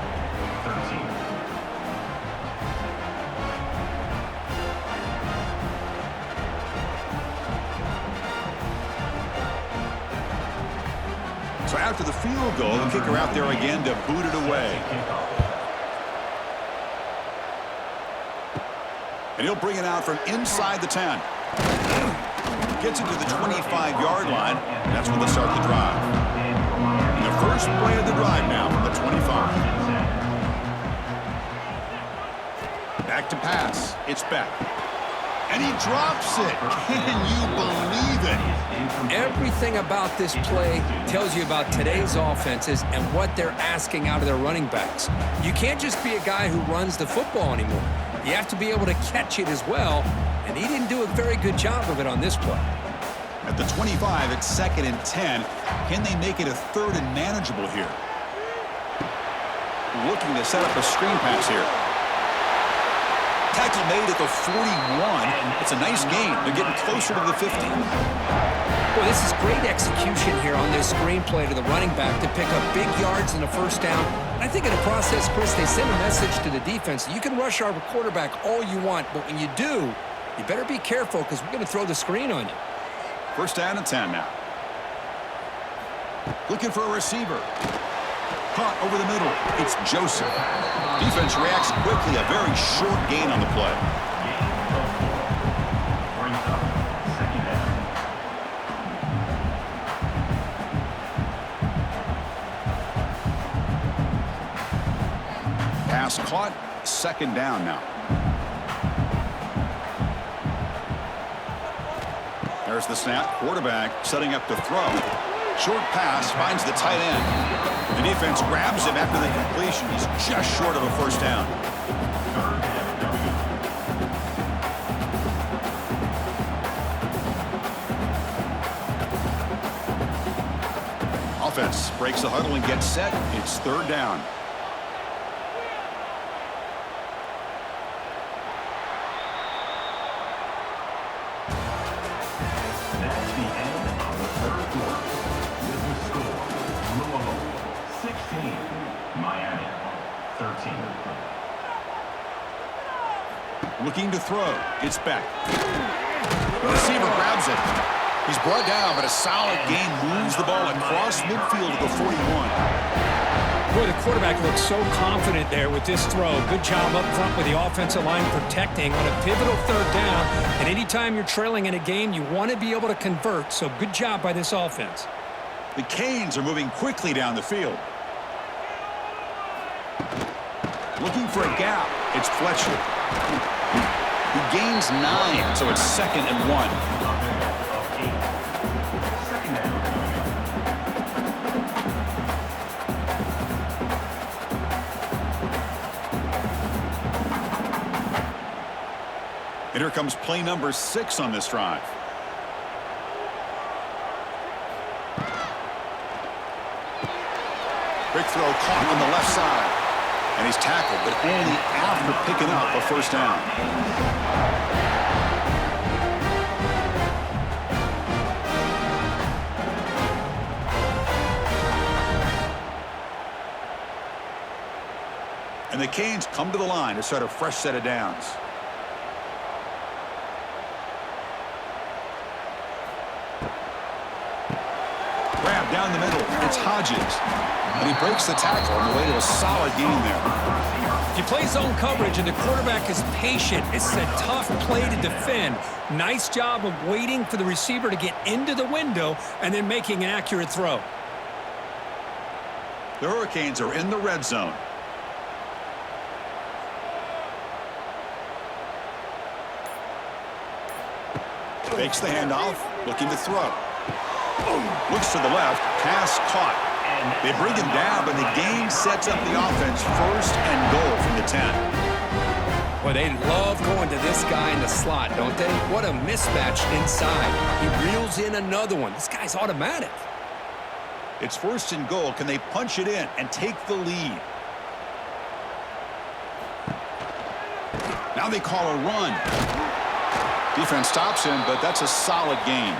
13. So after the field goal, the kicker out there again to boot it away. And he'll bring it out from inside the 10. Gets it to the 25-yard line. That's when they'll start the drive. And the first play of the drive now from the 25. Back to pass. It's Beck. And he drops it. Can you believe it? Everything about this play tells you about today's offenses and what they're asking out of their running backs. You can't just be a guy who runs the football anymore. You have to be able to catch it as well, and he didn't do a very good job of it on this play. At the 25, it's 2nd and 10. Can they make it a 3rd and manageable here? Looking to set up a screen pass here. Tackle made at the 41. It's a nice gain. They're getting closer to the 50. Boy, this is great execution here on this screenplay to the running back to pick up big yards in the first down. And I think in the process, Chris, they send a message to the defense. You can rush our quarterback all you want, but when you do, you better be careful because we're going to throw the screen on you. First down and 10 now. Looking for a receiver. Caught over the middle. It's Joseph. Defense reacts quickly. A very short gain on the play. Brings up second down. Pass caught. Second down now. There's the snap. Quarterback setting up to throw. Short pass finds the tight end. The defense grabs him after the completion. He's just short of a first down. Offense breaks the huddle and gets set. It's third down. That's the end of the third quarter. With the score, Louisville 16, Miami 13. Looking to throw. It's back. The receiver grabs it. He's brought down, but a solid gain moves the ball across midfield to the 41. Boy, the quarterback looks so confident there with this throw. Good job up front with the offensive line protecting on a pivotal third down. And anytime you're trailing in a game, you want to be able to convert. So good job by this offense. The Canes are moving quickly down the field. Looking for a gap. It's Fletcher. He gains 9, so it's 2nd and 1. Second down. And here comes play number 6 on this drive. Quick throw caught on the left side. And he's tackled, but only after picking up a first down. And the Canes come to the line to start a fresh set of downs. Grab down the middle. It's Hodges. And he breaks the tackle on the way to a solid gain there. If you play zone coverage and the quarterback is patient, it's a tough play to defend. Nice job of waiting for the receiver to get into the window and then making an accurate throw. The Hurricanes are in the red zone. Fakes the handoff, looking to throw. Looks to the left, pass caught. They bring him down, but the gain sets up the offense. 1st and goal from the 10. Well, they love going to this guy in the slot, don't they? What a mismatch inside. He reels in another one. This guy's automatic. It's 1st and goal. Can they punch it in and take the lead? Now they call a run. Defense stops him, but that's a solid gain.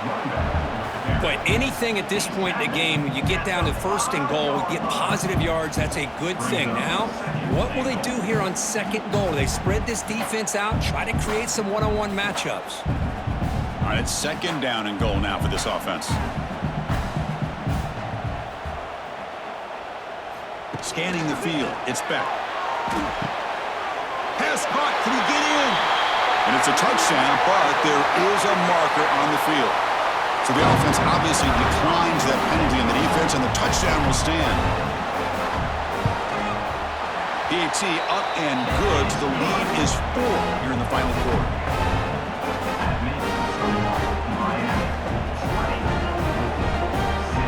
But anything at this point in the game, when you get down to 1st and goal, get positive yards, that's a good thing. Now, what will they do here on 2nd goal? They spread this defense out, try to create some one-on-one matchups. All right, it's 2nd down and goal now for this offense. Scanning the field, it's Beck. Pass caught, can he get in? And it's a touchdown, but there is a marker on the field. So the offense obviously declines that penalty on the defense, and the touchdown will stand. PAT up and good. The lead is 4 here in the final quarter.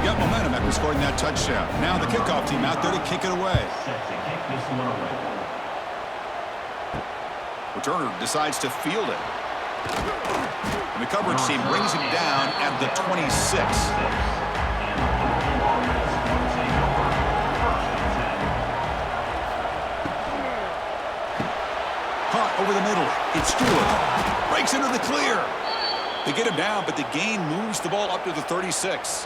Got momentum after scoring that touchdown. Now the kickoff team out there to kick it away. Set to kick this one away. Returner decides to field it. And the coverage team brings him down at the 26. Caught over the middle. It's Stewart. Breaks into the clear. They get him down, but the gain moves the ball up to the 36.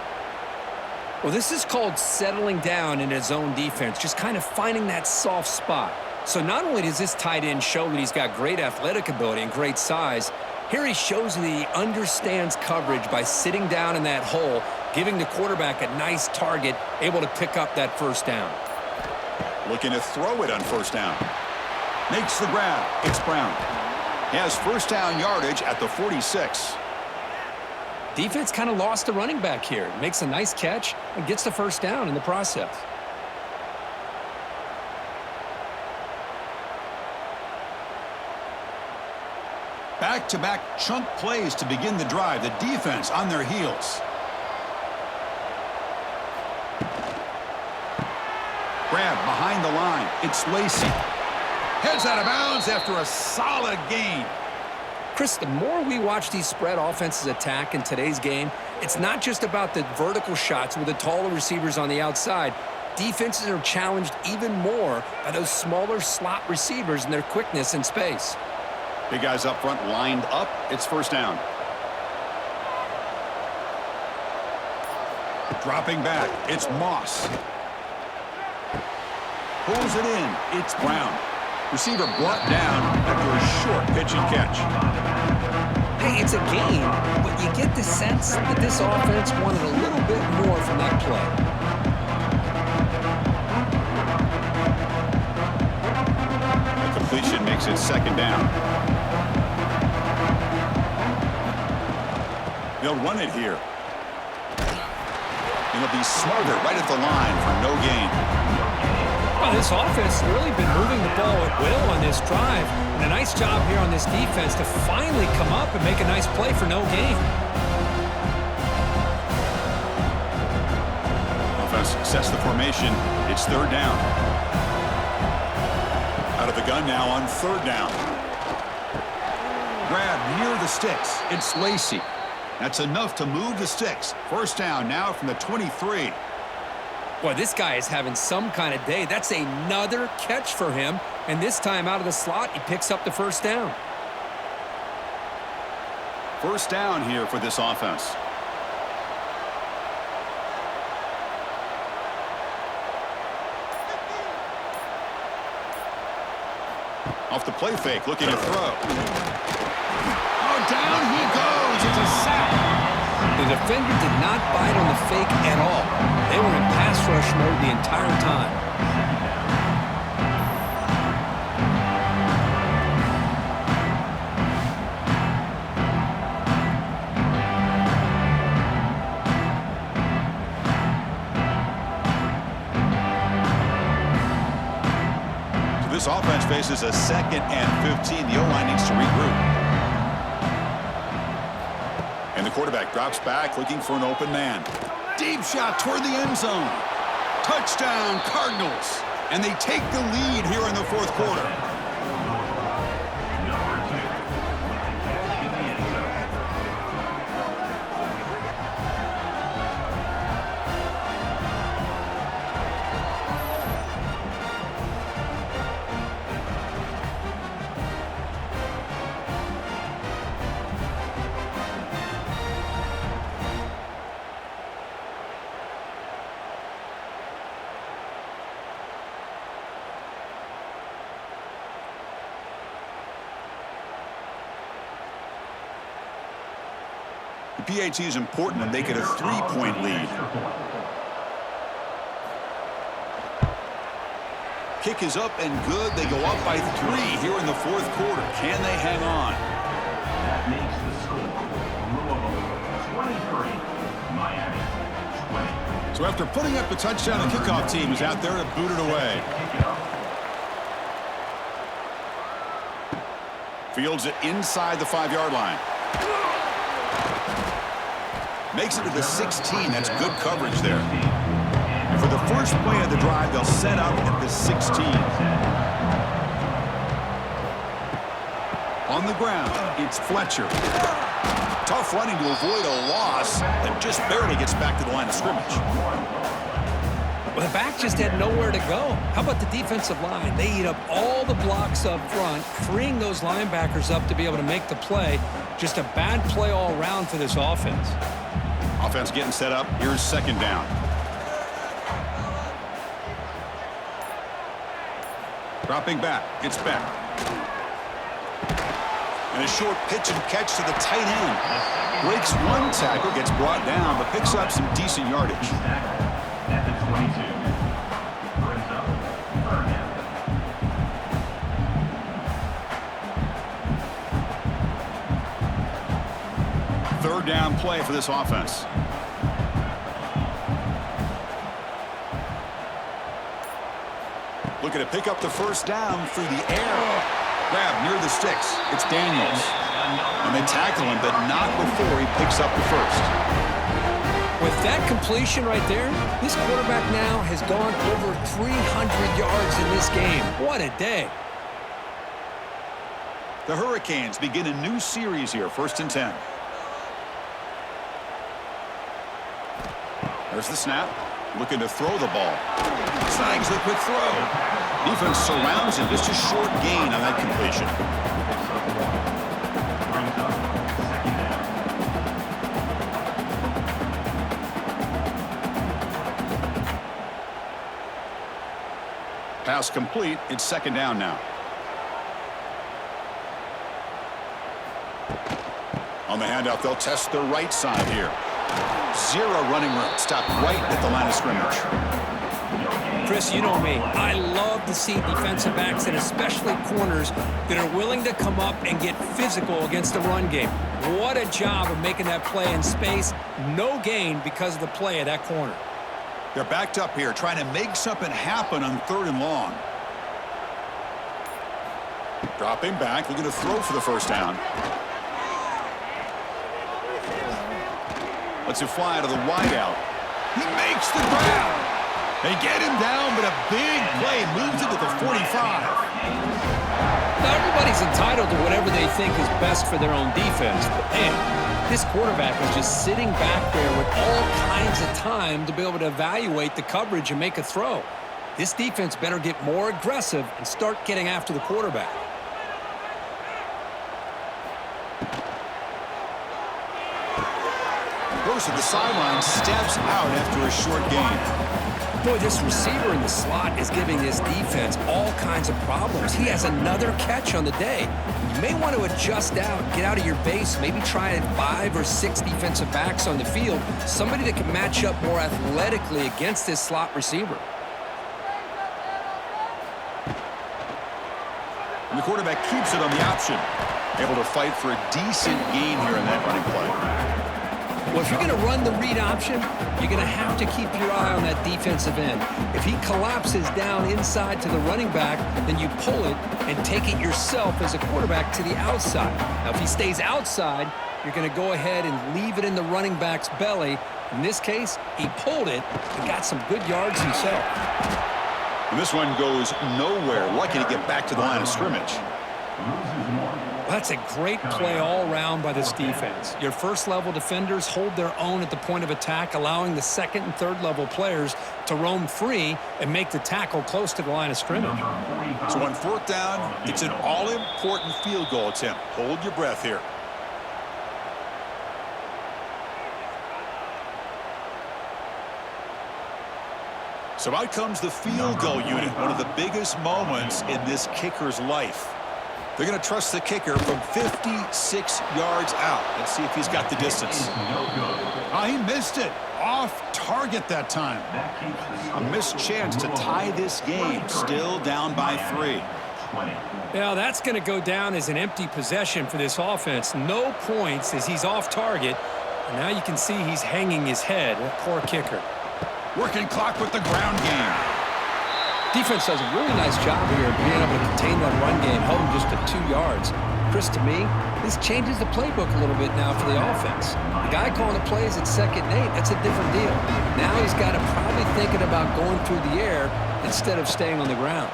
Well, this is called settling down in his own defense, just kind of finding that soft spot. So not only does this tight end show that he's got great athletic ability and great size, here he shows that he understands coverage by sitting down in that hole, giving the quarterback a nice target, able to pick up that first down. Looking to throw it on first down. Makes the grab. It's Brown. He has first down yardage at the 46. Defense kind of lost the running back here. Makes a nice catch and gets the first down in the process. Back-to-back chunk plays to begin the drive. The defense on their heels. Grab behind the line. It's Lacey. Heads out of bounds after a solid gain. Chris, the more we watch these spread offenses attack in today's game, it's not just about the vertical shots with the taller receivers on the outside. Defenses are challenged even more by those smaller slot receivers and their quickness in space. Big guys up front lined up. It's first down. Dropping back. It's Moss. Pulls it in. It's Brown. Receiver brought down after a short pitch and catch. Hey, it's a game, but you get the sense that this offense wanted a little bit more from that play. The completion makes it second down. They'll run it here. It'll be smarter right at the line for no gain. Well, this offense has really been moving the ball at will on this drive. And a nice job here on this defense to finally come up and make a nice play for no gain. Offense sets the formation. It's third down. Out of the gun now on third down. Grab near the sticks. It's Lacey. That's enough to move the sticks. First down now from the 23. Boy, this guy is having some kind of day. That's another catch for him. And this time out of the slot, he picks up the first down. First down here for this offense. Off the play fake, looking to throw. Oh, down he goes. It's a sack. The defender did not bite on the fake at all. They were in pass rush mode the entire time. So this offense faces a 2nd and 15. The O-line needs to regroup. And the quarterback drops back, looking for an open man. Deep shot toward the end zone. Touchdown, Cardinals. And they take the lead here in the fourth quarter. The PAT is important to make it a 3-point lead. Kick is up and good. They go up by 3 here in the fourth quarter. Can they hang on? That makes the score Louisville 23, Miami 20. So after putting up the touchdown, the kickoff team is out there to boot it away. Fields it inside the 5-yard line. Makes it to the 16. That's good coverage there. And for the first play of the drive, they'll set up at the 16. On the ground, it's Fletcher. Tough running to avoid a loss and just barely gets back to the line of scrimmage. Well, the back just had nowhere to go. How about the defensive line? They eat up all the blocks up front, freeing those linebackers up to be able to make the play. Just a bad play all around for this offense. Offense getting set up. Here's second down. Dropping back. It's Beck. And a short pitch and catch to the tight end. Breaks one tackle, gets brought down, but picks up some decent yardage. At the 22. Brings up 3rd down play for this offense. Looking to pick up the first down through the air. Grab near the sticks. It's Daniels. And they tackle him, but not before he picks up the first. With that completion right there, this quarterback now has gone over 300 yards in this game. What a day. The Hurricanes begin a new series here, 1st and 10. There's the snap. Looking to throw the ball. Snags the quick throw. Defense surrounds him. Just a short gain on that completion. Pass complete. It's 2nd down now. On the handoff, they'll test the right side here. 0 running room. Stopped right at the line of scrimmage. Chris, you know me. I love to see defensive backs and especially corners that are willing to come up and get physical against the run game. What a job of making that play in space. No gain because of the play of that corner. They're backed up here, trying to make something happen on 3rd and long. Dropping back, looking to throw for the first down. Lets it fly to the wideout. He makes the grab. They get him down, but a big play moves it to the 45. Now, everybody's entitled to whatever they think is best for their own defense. But, man, this quarterback is just sitting back there with all kinds of time to be able to evaluate the coverage and make a throw. This defense better get more aggressive and start getting after the quarterback. Goes to the sideline, steps out after a short gain. Boy, this receiver in the slot is giving this defense all kinds of problems. He has another catch on the day. You may want to adjust out, get out of your base, maybe try 5 or 6 defensive backs on the field, somebody that can match up more athletically against this slot receiver. And the quarterback keeps it on the option. Able to fight for a decent gain here in that running play. Well, if you're going to run the read option, you're going to have to keep your eye on that defensive end. If he collapses down inside to the running back, then you pull it and take it yourself as a quarterback to the outside. Now, if he stays outside, you're going to go ahead and leave it in the running back's belly. In this case, he pulled it and got some good yards himself. And this one goes nowhere. Lucky to get back to the line of scrimmage. Well, that's a great play all around by this defense. Your first-level defenders hold their own at the point of attack, allowing the second- and third-level players to roam free and make the tackle close to the line of scrimmage. So on 4th down, it's an all-important field goal attempt. Hold your breath here. So out comes the field goal unit, one of the biggest moments in this kicker's life. They're going to trust the kicker from 56 yards out. Let's see if he's got the distance. He missed it. Off target that time. A missed chance to tie this game. Still down by 3. Yeah, that's going to go down as an empty possession for this offense. No points as he's off target. And now you can see he's hanging his head. That poor kicker. Working clock with the ground game. Defense does a really nice job here of being able to contain that run game, held him just to 2 yards. Chris, to me, this changes the playbook a little bit now for the offense. The guy calling the plays at 2nd and 8, that's a different deal. Now he's got to probably thinking about going through the air instead of staying on the ground.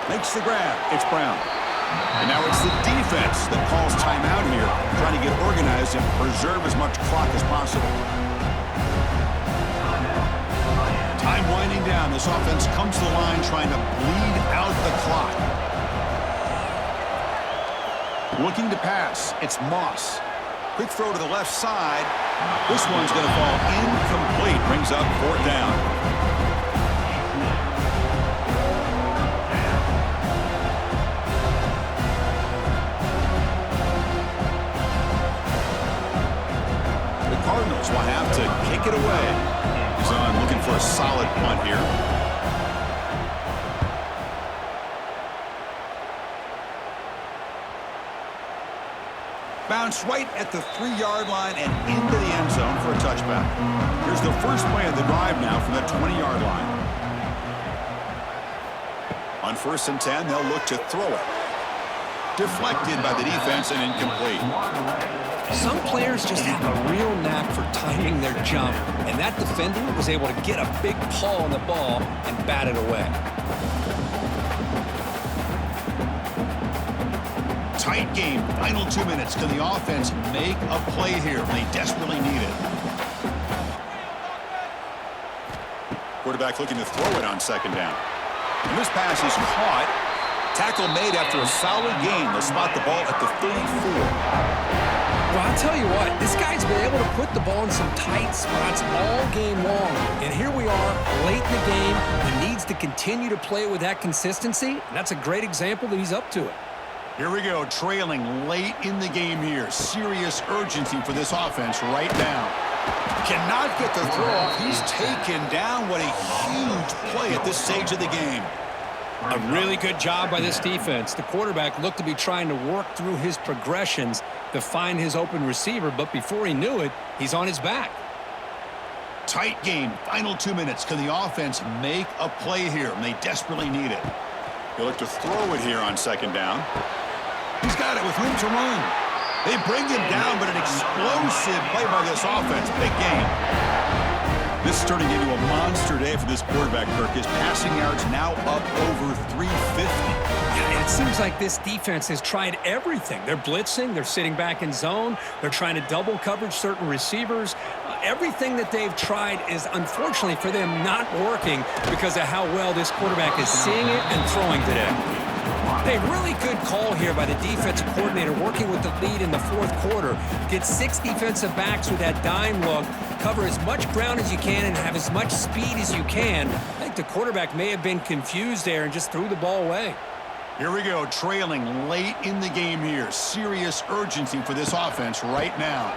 Makes the grab. It's Brown. And now it's the defense that calls timeout here, trying to get organized and preserve as much clock as possible. Time winding down. This offense comes to the line trying to bleed out the clock. Looking to pass. It's Moss. Quick throw to the left side. This one's going to fall incomplete. Brings up 4th down. The Cardinals will have to kick it away. He's on looking for a solid punt here. Bounced right at the 3-yard line and into the end zone for a touchback. Here's the first play of the drive now from the 20-yard line. On 1st and 10, they'll look to throw it. Deflected by the defense and incomplete. Some players just have a real knack for timing their jump, and that defender was able to get a big paw on the ball and bat it away. Tight game. Final 2 minutes. Can the offense make a play here? They desperately need it. Quarterback looking to throw it on 2nd down. And this pass is caught. Tackle made after a solid gain. They'll spot the ball at the 34. Well, I'll tell you what, this guy's been able to put the ball in some tight spots all game long. And here we are, late in the game. He needs to continue to play with that consistency. And that's a great example that he's up to it. Here we go, trailing late in the game here. Serious urgency for this offense right now. Cannot get the throw off. He's taken down. What a huge play at this stage of the game. A really good job by this defense. The quarterback looked to be trying to work through his progressions to find his open receiver, but before he knew it, he's on his back. Tight game. Final 2 minutes. Can the offense make a play here? And they desperately need it. He'll look to throw it here on 2nd down. He's got it with room to run. They bring him down, but an explosive play by this offense. Big game. This is turning into a monster day for this quarterback, Kirk. His passing yards now up over 350. Yeah, it seems like this defense has tried everything. They're blitzing. They're sitting back in zone. They're trying to double coverage certain receivers. Everything that they've tried is, unfortunately for them, not working because of how well this quarterback is seeing it and throwing today. A really good call here by the defensive coordinator working with the lead in the 4th quarter. Get 6 defensive backs with that dime look, cover as much ground as you can and have as much speed as you can. I think the quarterback may have been confused there and just threw the ball away. Here we go, trailing late in the game here. Serious urgency for this offense right now.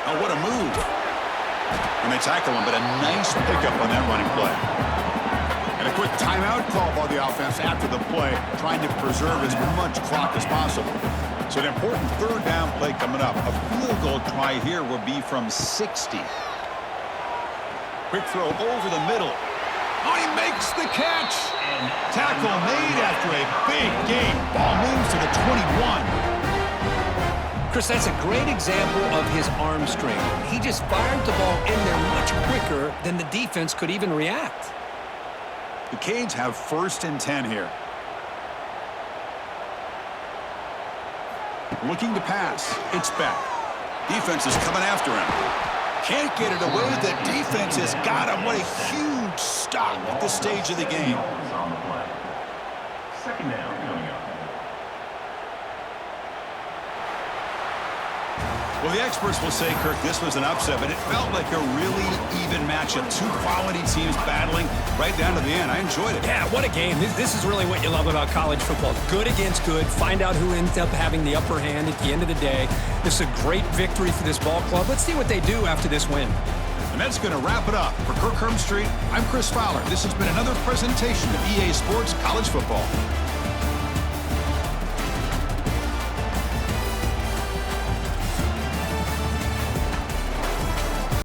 Oh, what a move. And they tackle him, but a nice pickup on that running play. And a quick timeout call by the offense after the play, trying to preserve as much clock as possible. So an important 3rd down play coming up. A field goal try here will be from 60. Quick throw over the middle. Oh, he makes the catch. Tackle made after a big gain. Ball moves to the 21. Chris, that's a great example of his arm strength. He just fired the ball in there much quicker than the defense could even react. The Canes have 1st and 10 here. Looking to pass. It's back. Defense is coming after him. Can't get it away. The defense has got him. What a huge stop at this stage of the game. 2nd down coming up. Well, the experts will say, Kirk, this was an upset, but it felt like a really even matchup. 2 quality teams battling right down to the end. I enjoyed it. Yeah, what a game. This is really what you love about college football. Good against good. Find out who ends up having the upper hand at the end of the day. This is a great victory for this ball club. Let's see what they do after this win. And that's going to wrap it up. For Kirk Street, I'm Chris Fowler. This has been another presentation of EA Sports College Football.